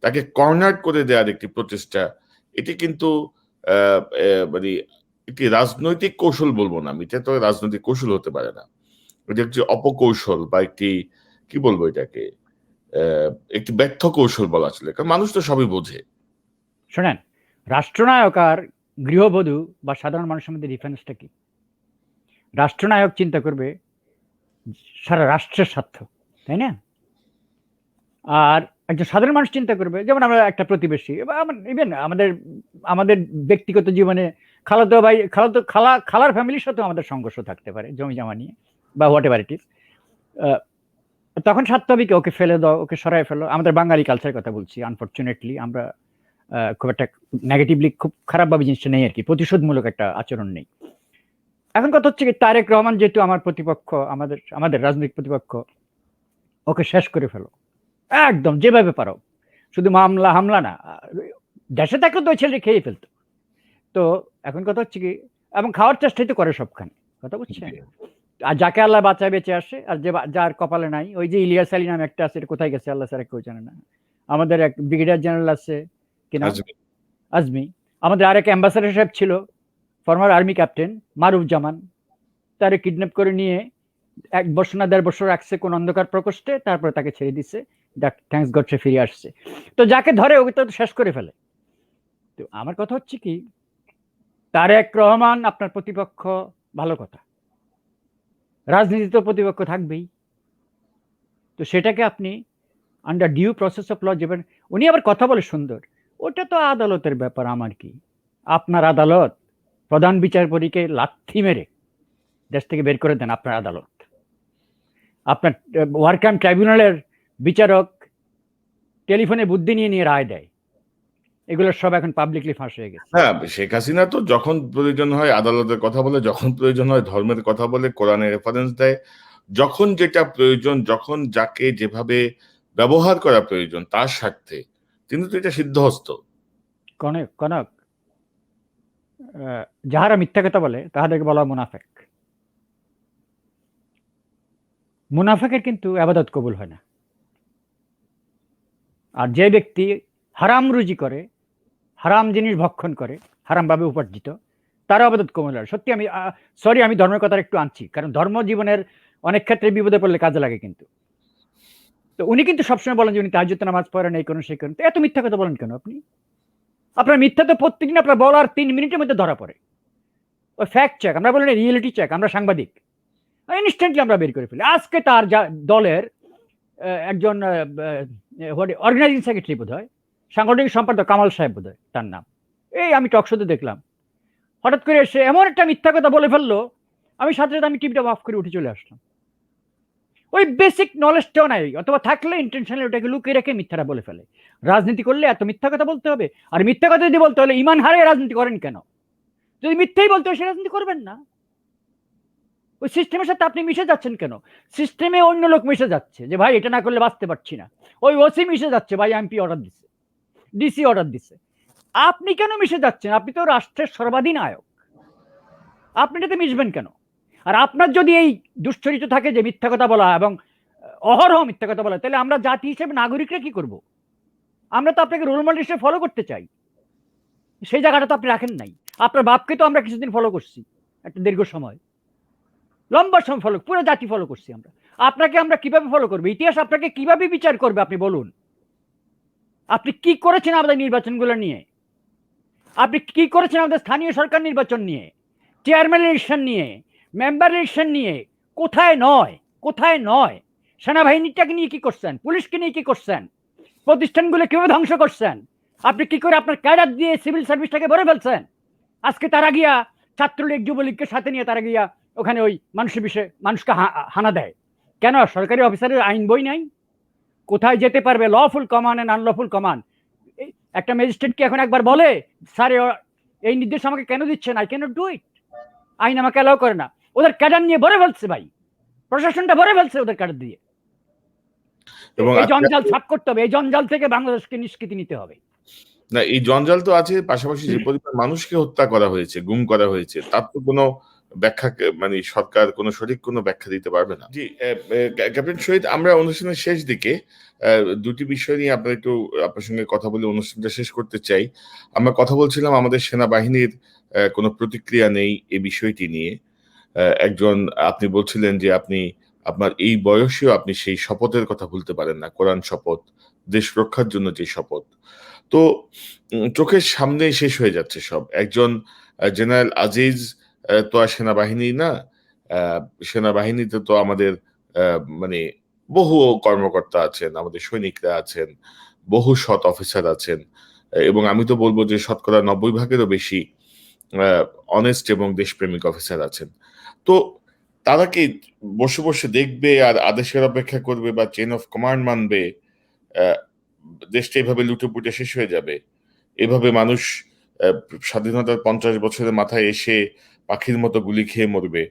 তাকে কর্নার করে দেওয়ার একটি প্রচেষ্টা, এটি কিন্তু মানে একটি রাজনৈতিক কৌশল বলবো না আমি, এটা তো রাজনৈতিক কৌশল হতে পারে না, এটা একটি অপকৌশল বা একটি, কি বলবো এটাকে, একটি ব্যর্থ কৌশল বলা চলে, কারণ মানুষ তো সবই বোঝে। শোনেন, রাষ্ট্রনায়ক আর গৃহবধূ বা সাধারণ মানুষের মধ্যে ডিফারেন্সটা কি? রাষ্ট্রনায়ক চিন্তা করবে সারা রাষ্ট্রের স্বার্থ, তাই না? আর একজন সাধারণ মানুষ চিন্তা করবে, যেমন আমরা একটা প্রতিবেশী বা ইভেন আমাদের আমাদের ব্যক্তিগত জীবনে খালাতো ভাই খালার ফ্যামিলির সাথেও আমাদের সংঘর্ষ থাকতে পারে জমি জমা নিয়ে বা হোয়াট এভার ইট ইজ। তখন স্বার্থ হবে কি, ওকে ফেলে দাও, ওকে সরাই ফেলো। আমাদের বাঙালি কালচারের কথা বলছি, আনফর্চুনেটলি আমরা খুব একটা নেগেটিভলি খুব খারাপভাবে জিনিসটা নেই আর কি, প্রতিশোধমূলক একটা আচরণ নেই। এখন কথা হচ্ছে কি, তারেক রহমান যেহেতু আমার প্রতিপক্ষ, আমাদের রাজনৈতিক প্রতিপক্ষ, ওকে শেষ করে ফেলো একদম যেভাবে পারো, শুধু হামলা না, দেশে থাকলে তো ওই ছেলে খেয়ে ফেলতো। তো এখন কথা হচ্ছে কি, এবং খাওয়ার চেষ্টাই তো করে সবখানে, কথা বুঝছেন? আর যাকে আল্লাহ বাঁচায় বেঁচে আসে, আর যার কপালে নাই, ওই যে ইলিয়াস আলী নাম একটা আছে, কোথায় গেছে আল্লাহ ছাড়া কেউ জানে না। আমাদের এক ব্রিগেডিয়ার জেনারেল আছে, কি নাম, আজমি। আমাদের আরেক অ্যাম্বাসাডার সাহেব ছিল, ফর্মার আর্মি ক্যাপ্টেন মারুফ জামান, তারে কিডন্যাপ করে নিয়ে 1 বছর না 1.5 বছর রাখছে কোন অন্ধকার প্রকোষ্ঠে, তারপরে তাকে ছেড়ে দিচ্ছে, থ্যাঙ্কস গড সে ফিরে আসছে। তো যাকে ধরে ওকে তো শেষ করে ফেলে। তো আমার কথা হচ্ছে কি, তারেক রহমান আপনার প্রতিপক্ষ, ভালো কথা, রাজনীতিতে প্রতিপক্ষ থাকবেই, তো সেটাকে আপনি under due process of law যাবেন। উনি আবার কথা বলে সুন্দর, ওটা তো আদালতের ব্যাপার, আমার কি। আপনার আদালত প্রধান বিচারপতিকে লাথি মেরে দেশ থেকে বের করে দেন, আপনার আদালত। আপনার ওয়ারকাম ট্রাইব্যুনালের বিচারক টেলিফোনে বুদ্ধি নিয়ে নিয়ে রায় দেয়, এগুলো সব এখন পাবলিকলি ফাঁস হয়ে গেছে। হ্যাঁ, শেখ হাসিনা তো যখন প্রয়োজন হয় আদালতের কথা বলে, যখন প্রয়োজন হয় ধর্মের কথা বলে, কোরআনের রেফারেন্স দেয়, যখন যেটা প্রয়োজন, যখন যাকে যেভাবে ব্যবহার করা প্রয়োজন তার স্বার্থে, তিনি তো এটা সিদ্ধহস্ত। কনক কনক যাহারা মিথ্যা কথা বলে তাহাদেরকে বলা মুনাফেক। মুনাফেকের কিন্তু আবাদত কবুল হয় না। আর যে ব্যক্তি হারাম রুজি করে, হারাম জিনিস ভক্ষণ করে, হারামভাবে উপার্জিত, তার আবাদত কবুল হয়। সত্যি আমি সরি, আমি ধর্মের কথা একটু আনছি, কারণ ধর্ম জীবনের অনেক ক্ষেত্রে বিপদে পড়লে কাজে লাগে কিন্তু। তো উনি কিন্তু সবসময় বলেন যে উনি তাহাজ্জুদ নামাজ পড়েন, এই করেন সেই করেন। তো এত মিথ্যা কথা বলেন কেন আপনি? আপনার মিথ্যা তো প্রত্যেকদিন আপনার বলার 3 মিনিটের মধ্যে ধরা পড়ে। ওই ফ্যাক্ট চেক, আমরা বলি না রিয়েলিটি চেক, আমরা সাংবাদিক, ইনস্ট্যান্টলি আমরা বের করে ফেলি। আজকে তার দলের একজন অর্গানাইজিং সেক্রেটারি বোধ হয়, সাংগঠনিক সম্পাদক কামাল সাহেব বোধ হয় তার নাম, এই আমি টক শোতে দেখলাম, হঠাৎ করে এসে এমন একটা মিথ্যা কথা বলে ফেললো, আমি সাথে সাথে আমি টিভিটা অফ করে উঠে চলে আসলাম। ওই বেসিক নলেজটাও নাই, অথবা থাকলে ইন্টেনশনালি ওটাকে লুকিয়ে রেখে মিথ্যাটা বলে ফেলে। রাজনীতি করলে এত মিথ্যা কথা বলতে হবে? আর মিথ্যা কথা যদি বলতে হলে ইমান হারিয়ে রাজনীতি করেন কেন? যদি মিথ্যাই বলতে হয় সে রাজনীতি করবেন না। ওই সিস্টেমের সাথে আপনি মিশে যাচ্ছেন কেন? সিস্টেমে অন্য লোক মিশে যাচ্ছে যে ভাই এটা না করলে বাঁচতে পারছি না, ওই ওসি মিশে যাচ্ছে, ভাই এমপি অর্ডার দিচ্ছে, ডিসি অর্ডার দিচ্ছে। আপনি কেন মিশে যাচ্ছেন? আপনি তো রাষ্ট্রের সর্বাধিনায়ক, আপনি এটাতে মিশবেন কেন? আর আপনার যদি এই দুশ্চরিত্র থাকে যে মিথ্যা কথা বলা এবং অহরহ মিথ্যা কথা বলা, তাহলে আমরা জাতি হিসেবে নাগরিকরা কি করব? আমরা তো আপনাকে রোল মডেল হিসেবে ফলো করতে চাই, সেই জায়গাটা তো আপনি রাখেন নাই। আপনার বাপকে তো আমরা কিছুদিন ফলো করছি, একটা দীর্ঘ সময়, লম্বা সময় ফলো, পুরো জাতি ফলো করছি আমরা। আপনাকে আমরা কিভাবে ফলো করবো? ইতিহাস আপনাকে কিভাবে বিচার করবে? আপনি বলুন, আপনি কি করেছেন আমাদের নির্বাচনগুলো নিয়ে? আপনি কি করেছেন আমাদের স্থানীয় সরকার নির্বাচন নিয়ে, চেয়ারম্যান ইলেকশন নিয়ে, মেম্বার ইলেকশন নিয়ে? কোথায় নয়, কোথায় নয়? সেনাবাহিনীটাকে নিয়ে কি করছেন, পুলিশকে নিয়ে কি করছেন, প্রতিষ্ঠানগুলো কিভাবে ধ্বংস করছেন, আপনি কি করে আপনার ক্যাডার দিয়ে সিভিল সার্ভিসটাকে ভরে ফেলছেন। আজকে তারা গিয়া ছাত্রলীগ যুবলীগকে সাথে নিয়ে তারা গিয়া ওখানে ওই মানুষের বিষয়ে মানুষকে হানা দেয় কেন? সরকারি অফিসারের আইন বই নাই? কোথায় যেতে পারবে lawful command and unlawful command? একটা ম্যাজিস্ট্রেট কি এখন একবার বলে স্যার এই নির্দেশ আমাকে কেন দিচ্ছেন, আই ক্যানট ডু ইট, আইন আমাকে অ্যালাউ করে না। ওদের ক্যাডার নিয়ে ভরে ফেলছে ভাই, প্রশাসনটা ভরে ফেলছে ওদের ক্যাডার দিয়ে। এবং এই জঞ্জাল সাফ করতে হবে, এই জঞ্জাল থেকে বাংলাদেশকে নিষ্কৃতি নিতে হবে। না, এই জঞ্জাল তো আছে, পাশাপাশি যে পরিমাণ মানুষকে হত্যা করা হয়েছে, গুম করা হয়েছে, তার তো কোনো ব্যাখ্যা মানে সরকার কোনো সঠিক কোনো ব্যাখ্যা দিতে পারবে না। জি ক্যাপ্টেন শহীদ, আমরা অনুষ্ঠানের শেষ দিকে দুটি বিষয় নিয়ে আপনার সঙ্গে কথা বলে অনুষ্ঠানটা শেষ করতে চাই। আমরা কথা বলছিলাম আমাদের সেনাবাহিনীর কোনো প্রতিক্রিয়া নেই এই বিষয়টি নিয়ে। একজন আপনি বলছিলেন যে আপনার এই বয়সেও আপনি সেই শপথের কথা ভুলতে পারেন না, কোরআন শপথ, দেশ রক্ষার জন্য যে শপথ। তো চোখের সামনে শেষ হয়ে যাচ্ছে সব। একজন জেনারেল আজিজ তো আর সেনাবাহিনী না, সেনাবাহিনীতে তো আমাদের মানে বহু কর্মকর্তা আছেন, আমাদের সৈনিকরা আছেন, বহু সৎ অফিসার আছেন, এবং আমি তো বলবো যে শতকরা 90% বেশি অনেস্ট এবং দেশপ্রেমিক অফিসার আছেন। তো তারা কি বসে বসে দেখবে আর আদেশের অপেক্ষা করবে বা চেইন অফ কমান্ড মানবে? দেশটা এইভাবে লুটে পুটে শেষ হয়ে যাবে? এভাবে মানুষ স্বাধীনতার 50 বছরের মাথায় এসে পাখির মতো গুলি খেয়ে মরবে?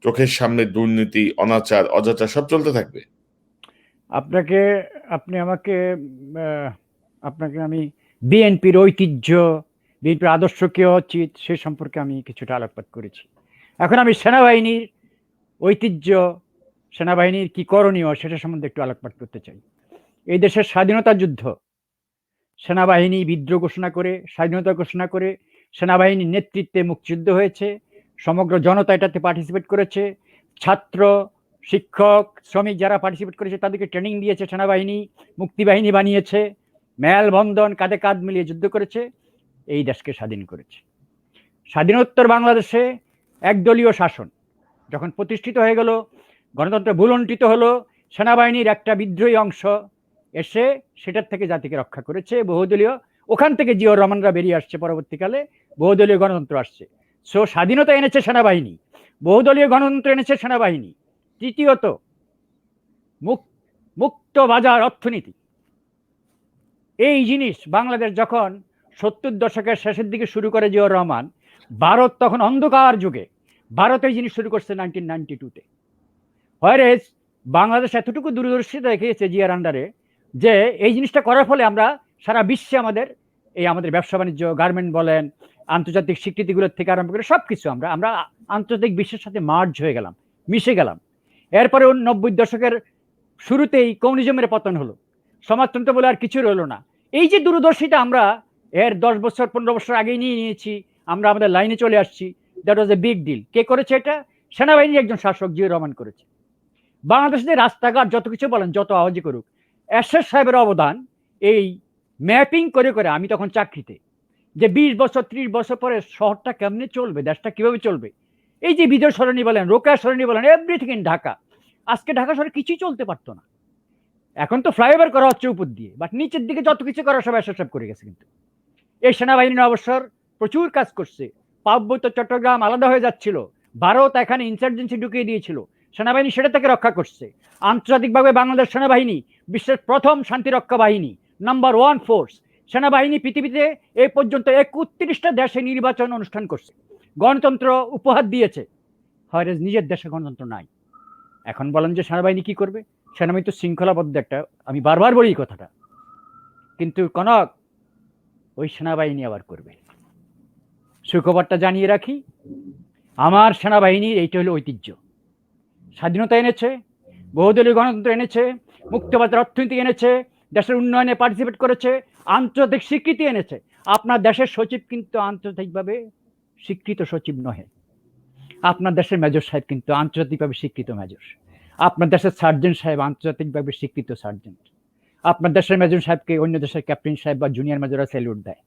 চোখের সামনে দুর্নীতি, অনাচার, অজাচার সব চলতে থাকবে? আপনাকে আমি বিএনপির ঐতিহ্য, বিএনপির আদর্শ কি উচিত সে সম্পর্কে আমি কিছুটা আলোকপাত করেছি। এখন আমি সেনাবাহিনীর ঐতিহ্য, সেনাবাহিনীর কি করণীয় সেটা সম্বন্ধে একটু আলোকপাত করতে চাই। এই দেশের স্বাধীনতা যুদ্ধ, সেনাবাহিনী বিদ্রোহ ঘোষণা করে, স্বাধীনতা ঘোষণা করে, সেনাবাহিনীর নেতৃত্বে মুক্তিযুদ্ধ হয়েছে, সমগ্র জনতা এটাতে পার্টিসিপেট করেছে, ছাত্র, শিক্ষক, শ্রমিক যারা পার্টিসিপেট করেছে তাদেরকে ট্রেনিং দিয়েছে সেনাবাহিনী, মুক্তিবাহিনী বানিয়েছে, মেলবন্ধন কাঁধে কাঁধ মিলিয়ে যুদ্ধ করেছে, এই দেশকে স্বাধীন করেছে। স্বাধীনোত্তর বাংলাদেশে একদলীয় শাসন যখন প্রতিষ্ঠিত হয়ে গেল, গণতন্ত্র ভুলুণ্ঠিত হলো, সেনাবাহিনীর একটা বিদ্রোহী অংশ এসে সেটার থেকে জাতিকে রক্ষা করেছে। বহুদলীয়, ওখান থেকে জিয়াউর রহমানরা বেরিয়ে আসছে, পরবর্তীকালে বহুদলীয় গণতন্ত্র আসছে। সো স্বাধীনতা এনেছে সেনাবাহিনী, বহুদলীয় গণতন্ত্র এনেছে সেনাবাহিনী। তৃতীয়ত, মুক্ত বাজার অর্থনীতি। এই জিনিস বাংলাদেশ যখন 70 দশকের শেষের দিকে শুরু করে জিয়াউর রহমান, ভারত তখন অন্ধকার যুগে, ভারত এই জিনিস শুরু করছে 1992-তে। হোয়ারেজ বাংলাদেশ এতটুকু দূরদর্শিতা দেখিয়েছে জিয়ার আন্ডারে যে এই জিনিসটা করার ফলে আমরা সারা বিশ্বে আমাদের ব্যবসা বাণিজ্য, গার্মেন্ট বলেন, আন্তর্জাতিক স্বীকৃতিগুলোর থেকে আরম্ভ করে সবকিছু আমরা আন্তর্জাতিক বিশ্বের সাথে মার্জ হয়ে গেলাম, মিশে গেলাম। এরপরে 90 দশকের শুরুতেই কমিউনিজমের পতন হলো, সমাজতন্ত্র বলে আর কিছু রইল না। এই যে দূরদর্শিতা আমরা এর 10 বছর 15 বছর আগেই নিয়ে নিয়েছি, আমরা আমাদের লাইনে চলে আসছি, that was a big deal. কে করেছে এটা? সেনাবাহিনীর একজন শাসক জিয়াউর রহমান করেছে। বাংলাদেশের রাস্তাঘাট যত কিছু বলেন, যত আওয়াজই করুক, এরশাদ সাহেবের অবদান এই ম্যাপিং করে করে, আমি তখন চাকরিতে, যে 20 বছর 30 বছর পরে শহরটা কেমনে চলবে, দেশটা কিভাবে চলবে, এই যে বিজয় সরণি বলেন, রোকেয়া সরণি বলেন, এভরিথিং ইন ঢাকা। আজকে ঢাকা শহরে কিছুই চলতে পারতো না, এখন তো ফ্লাইওভার করা হচ্ছে উপর দিয়ে, বাট নিচের দিকে যত কিছু করা সব এরশাদ সাহেব করে গেছে। কিন্তু এই সেনাবাহিনীর অবসর প্রচুর কাজ করছে। পার্বত্য চট্টগ্রাম আলাদা হয়ে যাচ্ছিল, ভারত এখানে ইনসার্জেন্সি ঢুকিয়ে দিয়েছিল, সেনাবাহিনী সেটা থেকে রক্ষা করছে। আন্তর্জাতিকভাবে বাংলাদেশ সেনাবাহিনী বিশ্বের প্রথম শান্তিরক্ষা বাহিনী, নাম্বার 1 ফোর্স। সেনাবাহিনী পৃথিবীতে এ পর্যন্ত 31টা দেশে নির্বাচন অনুষ্ঠান করছে, গণতন্ত্র উপহার দিয়েছে। হয়তো নিজের দেশে গণতন্ত্র নাই। এখন বলেন যে সেনাবাহিনী কি করবে? সেনাবাহিনী তো শৃঙ্খলাবদ্ধ একটা, আমি বারবার বলি এই কথাটা, কিন্তু কনক ওই সেনাবাহিনী আবার করবে। সুখবরটা জানিয়ে রাখি, আমার সেনাবাহিনীর এইটা হলো ঐতিহ্য। স্বাধীনতা এনেছে, বহুদলীয় গণতন্ত্র এনেছে, মুক্তবাজার অর্থনীতি এনেছে, দেশের উন্নয়নে পার্টিসিপেট করেছে, আন্তর্জাতিক স্বীকৃতি এনেছে। আপনার দেশের সচিব কিন্তু আন্তর্জাতিকভাবে স্বীকৃত সচিব নহে, আপনার দেশের মেজর সাহেব কিন্তু আন্তর্জাতিকভাবে স্বীকৃত মেজর, আপনার দেশের সার্জেন্ট সাহেব আন্তর্জাতিকভাবে স্বীকৃত সার্জেন্ট, আপনার দেশের মেজর সাহেবকে অন্য দেশের ক্যাপ্টেন সাহেব বা জুনিয়র মেজররা স্যালুট দেয়।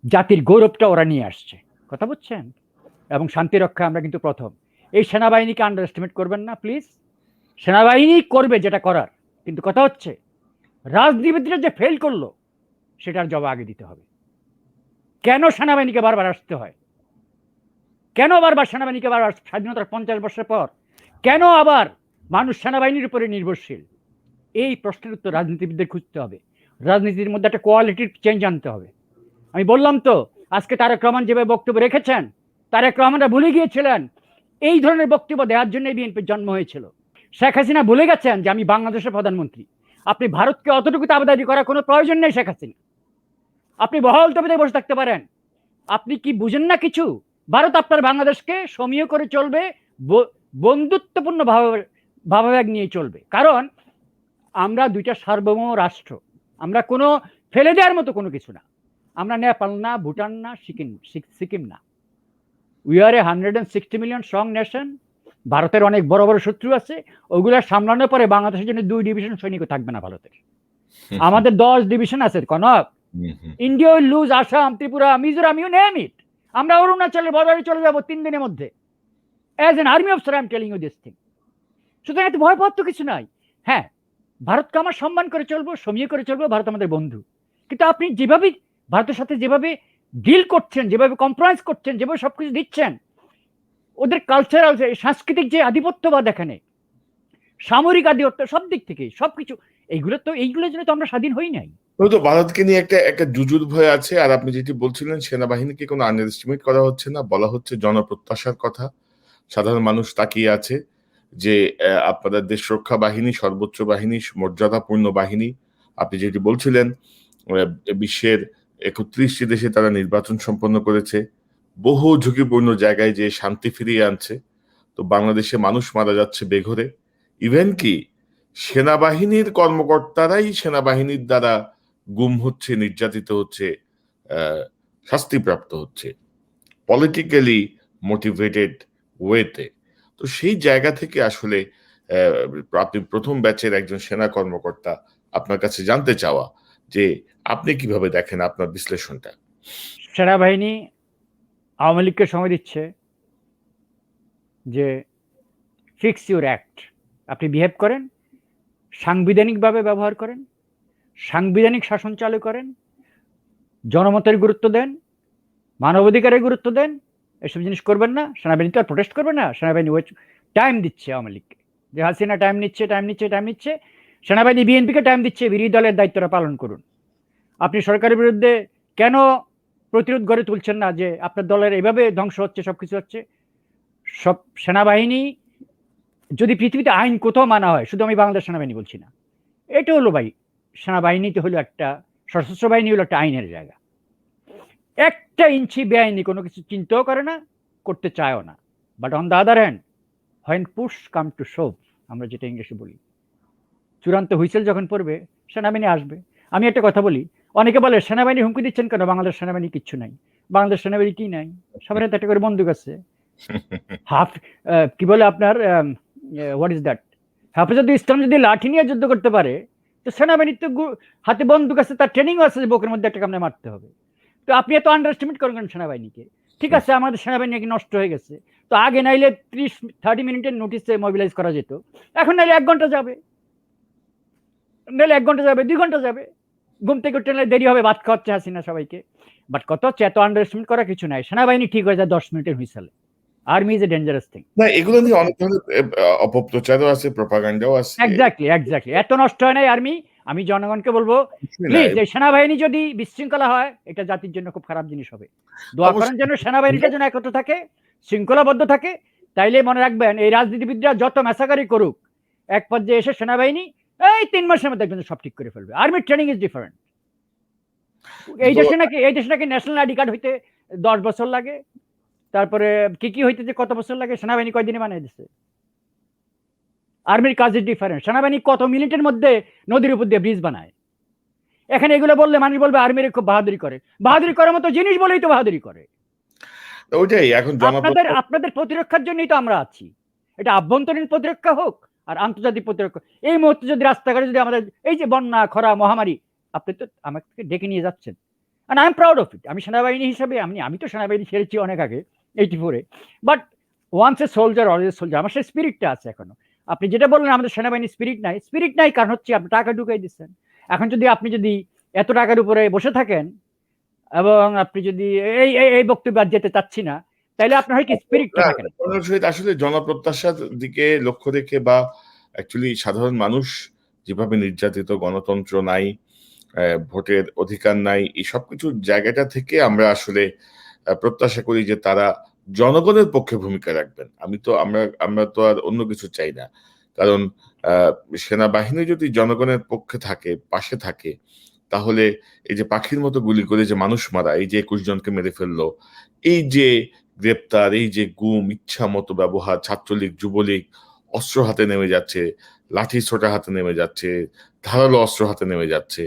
জাতির গৌরবটা ওরা নিয়ে আসছে, কথা বুঝছেন? এবং শান্তি রক্ষা আমরা কিন্তু প্রথম। এই সেনাবাহিনীকে আন্ডার এস্টিমেট করবেন না প্লিজ। সেনাবাহিনী করবে যেটা করার, কিন্তু কথা হচ্ছে রাজনীতিবিদরা যে ফেল করলো সেটার জবাব আগে দিতে হবে। কেন সেনাবাহিনীকে বারবার আসতে হয়? কেন বারবার সেনাবাহিনীকে বারবার স্বাধীনতার 50 বছর পর কেন আবার মানুষ সেনাবাহিনীর উপরে নির্ভরশীল? এই প্রশ্নের উত্তর রাজনীতিবিদদের খুঁজতে হবে। রাজনীতির মধ্যে একটা কোয়ালিটির চেঞ্জ আনতে হবে। আমি বললাম তো, আজকে তারেক রহমান যেভাবে বক্তব্য রেখেছেন, তারেক রহমানরা ভুলে গিয়েছিলেন এই ধরনের বক্তব্য দেওয়ার জন্য বিএনপির জন্ম হয়েছিল। শেখ হাসিনা ভুলে গেছেন যে আমি বাংলাদেশের প্রধানমন্ত্রী। আপনি ভারতকে অতটুকু তাবেদারি করার কোনো প্রয়োজন নেই শেখ হাসিনা। আপনি বহাল তবিদায় বসে থাকতে পারেন। আপনি কি বুঝেন না কিছু? ভারত আপনার বাংলাদেশকে সমীহ করে চলবে, বন্ধুত্বপূর্ণ ভাবাবেগ নিয়ে চলবে। কারণ আমরা দুইটা সার্বভৌম রাষ্ট্র, আমরা কোনো ফেলে দেওয়ার মতো কোনো কিছু না। আমরা নেপাল না, ভুটান না, সিকিম না। We are A 160 million strong nation. ভারতের অনেক বড় বড় শত্রু আছে, ওগুলা সামলানোর পরে বাংলাদেশের জন্য 2 ডিভিশন সৈনিক থাকবে না ভারতের। আমাদের 10 ডিভিশন আছে কনক। India will lose Assam, Tripura, Mizoram, you name it. আমরা অরুণাচলের বর্ডারে চলে যাবো 3 দিনের মধ্যে। As an army officer I am telling you this thing. সুতরাং এত ভয় পাওয়ার তো কিছু নাই। হ্যাঁ, ভারতকে আমার সম্মান করে চলবো, সমীহ করে চলবো, ভারত আমাদের বন্ধু। কিন্তু আপনি যেভাবে ভারতের সাথে যেভাবে ডিল করছেন, যেভাবে কম্প্রোমাইজ করছেন, যেভাবে সবকিছু দিচ্ছেন, ওদের কালচারাল সাংস্কৃতিক যে আধিপত্যবাদ, এখানে সামরিক আধিপত্য, সব দিক থেকে সবকিছু, এইগুলোর জন্য তো আমরা স্বাধীন হই নাই। তো ভারতকে নিয়ে একটা জুজুর ভয় আছে। আর আপনি যেটি বলছিলেন, সেনাবাহিনীকে কোনো আন্ডার এস্টিমেট করা হচ্ছে না, বলা হচ্ছে জনপ্রত্যাশার কথা। সাধারণ মানুষ তাকিয়ে আছে যে আপনাদের দেশ রক্ষা বাহিনী সর্বোচ্চ বাহিনী, মর্যাদাপূর্ণ বাহিনী। আপনি যেটি বলছিলেন, বিশ্বের 31টি দেশে তারা নির্বাচন সম্পন্ন করেছে, বহু ঝুঁকিপূর্ণ জায়গায় যে শান্তি ফিরিয়ে আনছে। তো বাংলাদেশে মানুষ মারা যাচ্ছে বেঘরে। ইভেন কি সেনাবাহিনীর কর্মকর্তারাই সেনাবাহিনীর দ্বারা গুম হচ্ছে, নির্যাতিত হচ্ছে, শাস্তিপ্রাপ্ত হচ্ছে পলিটিক্যালি মোটিভেটেড ওয়েতে। তো সেই জায়গা থেকে আসলে আপনি প্রথম ব্যাচের একজন সেনা কর্মকর্তা, আপনার কাছে জানতে চাওয়া যে আপনি কিভাবে দেখেন, আপনার বিশ্লেষণটা। সেনাবাহিনী আওয়ামী লীগকে সময় দিচ্ছে যে ফিক্স ইউর অ্যাক্ট, আপনি বিহেভ করেন, সাংবিধানিকভাবে ব্যবহার করেন, সাংবিধানিক শাসন চালু করেন, জনমতের গুরুত্ব দেন, মানবাধিকারের গুরুত্ব দেন, এসব জিনিস করবেন না। সেনাবাহিনী তো আর প্রোটেস্ট করবে না। সেনাবাহিনী টাইম দিচ্ছে আওয়ামী লীগকে, যে হাসিনা টাইম নিচ্ছে। সেনাবাহিনী বিএনপিকে টাইম দিচ্ছে, বিরোধী দলের দায়িত্বটা পালন করুন। আপনি সরকারের বিরুদ্ধে কেন প্রতিরোধ গড়ে তুলছেন না যে আপনার দলের এভাবে ধ্বংস হচ্ছে, সবকিছু হচ্ছে? সব সেনাবাহিনী যদি পৃথিবীতে আইন কোথাও মানা হয়, শুধু আমি বাংলাদেশ সেনাবাহিনী বলছি না, এটা হলো ভাই, সেনাবাহিনীতে হলো একটা, সশস্ত্র বাহিনী হলো একটা আইনের জায়গা। একটা ইঞ্চি বেআইনি কোনো কিছু চিন্তাও করে না, করতে চায়ও না। But on the other hand, when push come to shove, আমরা যেটা ইংলিশে বলি, চূড়ান্ত হুইসেল যখন পড়বে, সেনাবাহিনী আসবে। আমি একটা কথা বলি, অনেকে বলে সেনাবাহিনী হুমকি দিচ্ছেন কেন? বাংলাদেশ সেনাবাহিনী কিচ্ছু নাই। বাংলাদেশ সেনাবাহিনী কি নাই? সবার হাতে একটা করে বন্দুক আছে। কি বলে আপনার, হোয়াট ইজ দ্যাট, হাফেজাতুল ইসলাম যদি লাঠি নিয়ে যুদ্ধ করতে পারে, তো সেনাবাহিনীর তো হাতে বন্দুক আছে, তার ট্রেনিংও আছে যে বুকের মধ্যে একটা কামড়ে মারতে হবে। তো আপনি এত আন্ডার এস্টিমেট করেন সেনাবাহিনীকে। ঠিক আছে, আমাদের সেনাবাহিনী নাকি নষ্ট হয়ে গেছে, তো আগে নাইলে 30 মিনিটের নোটিসে মোবিলাইজ করা যেত, এখন নাইলে 1 ঘন্টা যাবে, নাইলে 1 ঘন্টা যাবে, 2 ঘন্টা যাবে, ঘুম থেকে উঠতে নাইলে দেরি হবে, ভাত খাওয়াচ্ছে হাসিনা সবাইকে। বাট কত হচ্ছে, এত আন্ডার এস্টিমেট করা কিছু নাই। সেনাবাহিনী ঠিক হয়ে যায় 10 মিনিটের হুইসেলে। Army is a dangerous thing. না, এগুলো নিয়ে অনেক ধরনের অপপ্রচারও আছে, প্রপাগান্ডাও আছে। এক্স্যাক্টলি এত নষ্ট হয় নাই আর্মি। আমি জনগণকে বলবো, প্লিজ, এই সেনাবাহিনী যদি বিশৃঙ্খলা হয়, এটা জাতির জন্য খুব খারাপ জিনিস হবে। দোয়া করেন যেন সেনাবাহিনীটা যেন একত্র থাকে, শৃঙ্খলাবদ্ধ থাকে। তাইলে মনে রাখবেন, এই রাজনীতিবিদরা যত মেসাকারি করুক, এক পর্যায়ে এসে সেনাবাহিনী এই 3 মাসের মধ্যে একজন সব ঠিক করে ফেলবে। আর্মির ট্রেনিং ইজ ডিফারেন্ট। এই দেশে নাকি ন্যাশনাল আইডি কার্ড হইতে 10 বছর লাগে, তারপরে কি হইতে যে কত বছর লাগে, সেনাবাহিনী কয়দিনে বানিয়ে দিচ্ছে। আর্মির কাজ ডিফারেন্ট। সেনাবাহিনী কত মিনিটের মধ্যে নদীর উপর দিয়ে ব্রিজ বানায়। এখানে এগুলো বললে মানুষ বলবে আর্মির খুব বাহাদুরি করে। বাহাদুরি করার মতো জিনিস বলেই তো বাহাদুরি করে। ওইটাই এখন আপনাদের প্রতিরক্ষার জন্যই তো আমরা আছি। এটা আভ্যন্তরীণ প্রতিরক্ষা হোক আর আন্তর্জাতিক প্রতিরক্ষা। এই মুহূর্তে যদি রাস্তাঘাটে যদি আমাদের এই যে বন্যা, খরা, মহামারী, আপনি তো আমাকে ডেকে নিয়ে যাচ্ছেন, and I am proud of it. আমি সেনাবাহিনী হিসাবে, আমি তো সেনাবাহিনী ছেড়েছি অনেক আগে, 84-এ। But once a soldier always soldier, আমার সেই স্পিরিটটা আছে এখনো। আপনি যেটা বললেন আমাদের সেনাবাহিনী স্পিরিট নাই কারণ হচ্ছে আপনি টাকা ঢুকাই দিচ্ছেন। এখন যদি আপনি এত টাকার উপরে বসে থাকেন এবং আপনি যদি এই বক্তব্য আর যেতে চাচ্ছি না, তাইলে আপনার হয় কি স্পিরিটটা থাকে না। আসলে জনপ্রত্যাশার দিকে লক্ষ্য রেখে বা অ্যাকচুয়ালি সাধারণ মানুষ যেভাবে নির্যাতিত, গণতন্ত্র নাই, ভোটের অধিকার নাই, এই সবকিছুর জায়গাটা থেকে আমরা আসলে প্রত্যাশা করি যে তারা জনগণের পক্ষে ভূমিকা রাখবেন। আমরা তো আর অন্য কিছু চাই না। কারণ সেনাবাহিনী যদি জনগণের পক্ষে থাকে, পাশে থাকে, তাহলে এই যে পাখির মতো গুলি করে যে মানুষ মারা, এই যে 21 জনকে মেরে ফেললো, এই যে গ্রেপ্তার, এই যে গুম, ইচ্ছা মতো ব্যবহার, ছাত্রলীগ, যুবলীগ অস্ত্র হাতে নেমে যাচ্ছে, লাঠি ছোটা হাতে নেমে যাচ্ছে, ধারালো অস্ত্র হাতে নেমে যাচ্ছে,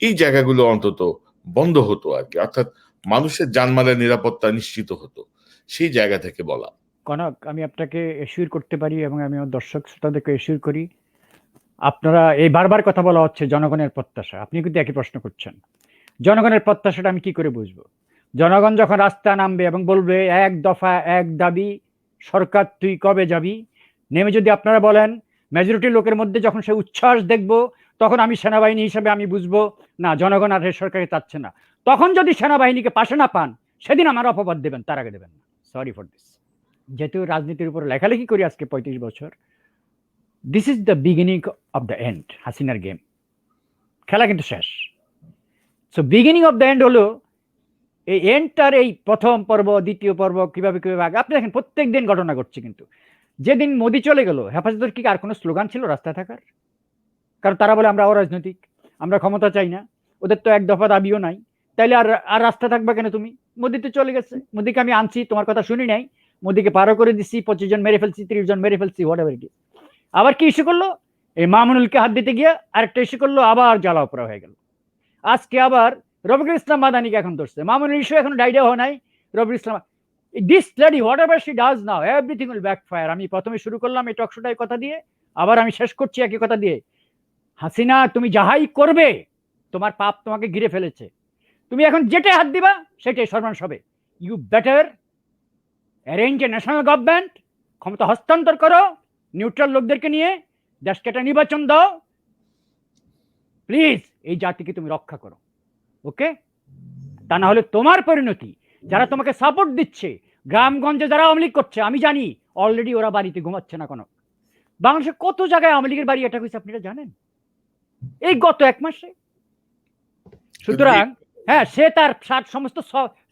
এই জায়গাগুলো অন্তত বন্ধ হতো আর কি, অর্থাৎ মানুষের জানমালের নিরাপত্তা নিশ্চিত হতো, সেই জায়গা থেকে বলা। কনক, আমি আপনাকে এসিউর করতে পারি এবং আমি আমার দর্শক শ্রোতাদেরকে এসিউর করি, আপনারা এই বারবার কথা বলা হচ্ছে জনগণের প্রত্যাশা, আপনি কিন্তু একই প্রশ্ন করছেন। জনগণের প্রত্যাশাটা আমি কি করে বুঝবো? জনগণ যখন রাস্তা নামবে এবং বলবে এক দফা এক দাবি, সরকার তুই কবে যাবি, নেমে যদি আপনারা বলেন মেজরিটি লোকের মধ্যে যখন সে উচ্ছ্বাস দেখবো, তখন আমি সেনাবাহিনী হিসেবে আমি বুঝবো না জনগণ আর সরকারকে চাচ্ছে না। তখন যদি সেনাবাহিনীকে পাশে না পান, সেদিন আমার অপবাদ দেবেন, তার আগে দেবেন না। Sorry for this. যেহেতু রাজনীতির উপর লেখালেখি করি আজকে 35 বছর, this is the beginning of the end. হাসিনার গেম খেলা কিন্তু শেষ। So beginning of the end হলো এই এন্ডটার এই প্রথম পর্ব, দ্বিতীয় পর্ব, কিভাবে আগে আপনি দেখেন প্রত্যেক দিন ঘটনা ঘটছে। কিন্তু যেদিন মোদি চলে গেল, হেফাজতের কি আর কোনো স্লোগান ছিল রাস্তায় থাকার? কারণ তারা বলে আমরা অরাজনৈতিক, আমরা ক্ষমতা চাই না, ওদের তো এক দফা দাবিও নাই, তাইলে আর রাস্তা থাকবা কেন তুমি? মোদি তো চলে গেছে, মোদিকে আমি আনছি, তোমার কথা শুনি নাই, মোদিকে পারও করে দিচ্ছি, 25 জন মেরে ফেলছি, 30 জন মেরে ফেলছি, হোয়াট এভার ইট ইজ। আবার কি ইস্যু করলো? এই মামুনুলকে হাত দিতে গিয়ে আরেকটা ইস্যু করলো, আবার জ্বালাও পোড়া হয়ে গেল। আজকে আবার রফিকুল ইসলাম মাদানিকে এখন ধরছে। মামুনুল ইস্যু এখন ডাইডিয়া হয় নাই, Rafiqul Islam this lady whatever she does now everything will backfire. আমি প্রথমে শুরু করলাম এই টকশোটাই কথা দিয়ে, আবার আমি শেষ করছি একই কথা দিয়ে। হাসিনা, তুমি যাহাই করবে তোমার পাপ তোমাকে ঘিরে ফেলেছে, তুমি এখন যেটা হাত দিবা সেটাই সর্বনাশ হবে। You better arrange a national government, ক্ষমতা হস্তান্তর করো নিউট্রাল লোকদেরকে নিয়ে, দেশকে একটা নির্বাচন দাও, প্লিজ এই জাতিকে তুমি রক্ষা করো, ওকে? তা না হলে তোমার পরিণতি, যারা তোমাকে সাপোর্ট দিচ্ছে, গ্রামগঞ্জে যারা আওয়ামী লীগ করছে, আমি জানি অলরেডি ওরা বাড়িতে ঘুমাচ্ছে না। কোনো বাংলাদেশে কত জায়গায় আওয়ামী লীগের বাড়ি অ্যাটাক হয়েছে আপনারা জানেন এই গত 1 মাসে? সুতরাং হ্যাঁ, সে তার সমস্ত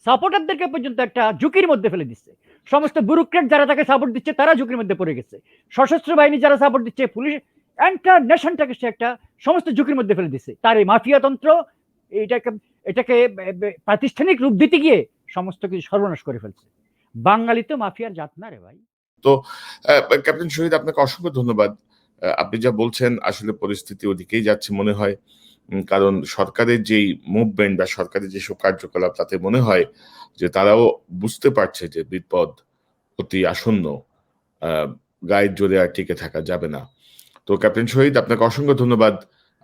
সাপোর্টারদেরকে পর্যন্ত একটা ঝুঁকির মধ্যে ফেলে দিচ্ছে। সমস্ত ব্যুরোক্রেট যারা তাকে সাপোর্ট দিচ্ছে তারা ঝুঁকির মধ্যে পড়ে গেছে। সশস্ত্র বাহিনী যারা সাপোর্ট দিচ্ছে, পুলিশ, এন্টার নেশনটাকে সে একটা সমস্ত ঝুঁকির মধ্যে ফেলে দিচ্ছে। তার এই মাফিয়া তন্ত্র এটাকে প্রাতিষ্ঠানিক রূপ দিতে গিয়ে সমস্ত কিছু সর্বনাশ করে ফেলছে। বাঙালি তো মাফিয়ার জাত না রে ভাই। তো ক্যাপ্টেন শহীদ, আপনাকে অসংখ্য ধন্যবাদ। আপনি যা বলছেন আসলে পরিস্থিতি ওদিকেই যাচ্ছে মনে হয়, কারণ সরকারের যেই মুভমেন্ট বা সরকারের যেসব কার্যকলাপ, তাতে মনে হয় যে তারাও বুঝতে পারছে যে বিপদ অতি আসন্ন, গায়ের জোরে আর টিকে থাকা যাবে না। তো ক্যাপ্টেন শহীদ, আপনাকে অসংখ্য ধন্যবাদ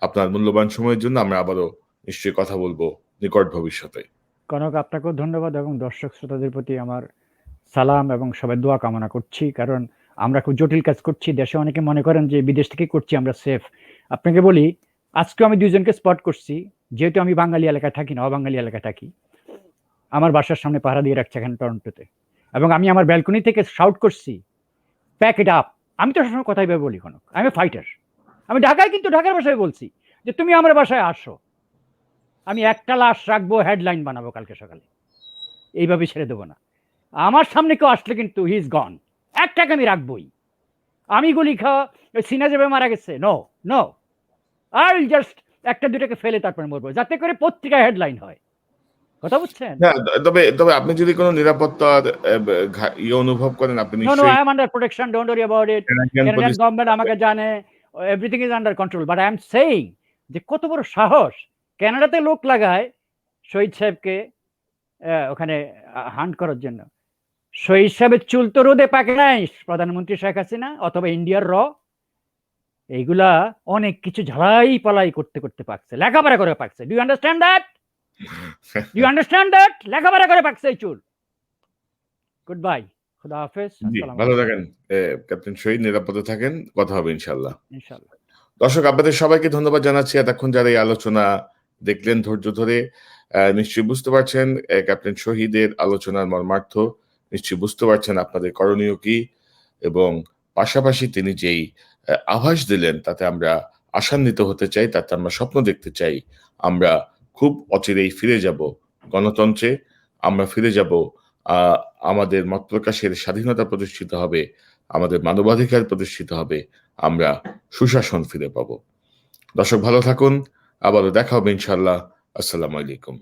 আপনার মূল্যবান সময়ের জন্য। আমরা আবারও নিশ্চয়ই কথা বলবো নিকট ভবিষ্যতে। কনক, আপনাকেও ধন্যবাদ এবং দর্শক শ্রোতাদের প্রতি আমার সালাম এবং সবাই দোয়া কামনা করছি। কারণ আমরা খুব জটিল কাজ করছি, দেশে অনেকে মনে করেন যে বিদেশ থেকে করছি আমরা সেফ। আপনাকে বলি, আজকে আমি 2 জনকে স্পট করছি, যেহেতু আমি বাঙালি এলাকায় থাকি না, অবাঙালি এলাকায় থাকি, আমার বাসার সামনে পাহারা দিয়ে রাখছে এখানে টরন্টোতে, এবং আমি আমার ব্যালকনি থেকে শাউট করছি প্যাক ইট আপ। আমি তো সবসময় কথাই ভেবে বলি, কনক আমি ফাইটার, আমি ঢাকায় কিন্তু ঢাকার ভাষায় বলছি যে তুমি আমার বাসায় আসো, আমি একটা লাশ রাখবো, হেডলাইন বানাবো কালকে সকালে, এইভাবে ছেড়ে দেবো না। আমার সামনে কেউ আসলে কিন্তু হি ইজ গন, একটাকে আমি রাখবোই। আমি গুলি খাওয়া সিনা যাবে মারা গেছে, no no, I will just একটা দুটাকে ফেলে তারপরে মরবো, যাতে করে পত্রিকায় হেডলাইন হয়। কথা বুঝছেন? হ্যাঁ, তবে আপনি যদি কোনো নিরাপত্তার অনুভব করেন, আপনি নো নো, নিশ্চয়ই I am under protection, don't worry about it. Canadian government আমাকে জানে, everything is under control. But I am saying যে কত বড় সাহস কানাডাতে লোক লাগায় শহীদ সাহেবকে ওখানে হান্ট করার জন্য। শহীদ সাহেবের চুল তো রোদে পাকে নাই প্রধানমন্ত্রী শেখ হাসিনা অথবা ইন্ডিয়ার এইগুলা অনেক কিছু ঝালাই পালাই করতে করতে পাকছে, লেখাপড়া করে পাকছে। Do you understand that? Do you understand that? লেখাপড়া করে পাকছে এই চুল। Goodbye. খুদা হাফেজ। জি, আসসালামু ভালো আলাইকুম। থাকেন ক্যাপ্টেন শহীদ, নিরাপদে থাকেন, কথা হবে ইনশাল্লাহ। ইনশাআল্লাহ। দর্শক, আপনাদের সবাইকে ধন্যবাদ জানাচ্ছি এতক্ষণ যারা এই আলোচনা দেখলেন ধৈর্য ধরে। নিশ্চয়ই বুঝতে পারছেন ক্যাপ্টেন শহীদের আলোচনার মর্মার্থ, নিশ্চয়ই বুঝতে পারছেন আপনাদের করণীয় কি, এবং পাশাপাশি তিনি যেই আভাস দিলেন তাতে আমরা আশান্বিত হতে চাই, তাতে আমরা স্বপ্ন দেখতে চাই। আমরা খুব অচিরেই ফিরে যাব গণতন্ত্রে, আমরা ফিরে যাব আহ, আমাদের মত প্রকাশের স্বাধীনতা প্রতিষ্ঠিত হবে, আমাদের মানবাধিকার প্রতিষ্ঠিত হবে, আমরা সুশাসন ফিরে পাবো। দর্শক, ভালো থাকুন, আবারও দেখা হবে ইনশাল্লাহ। আসসালামু আলাইকুম।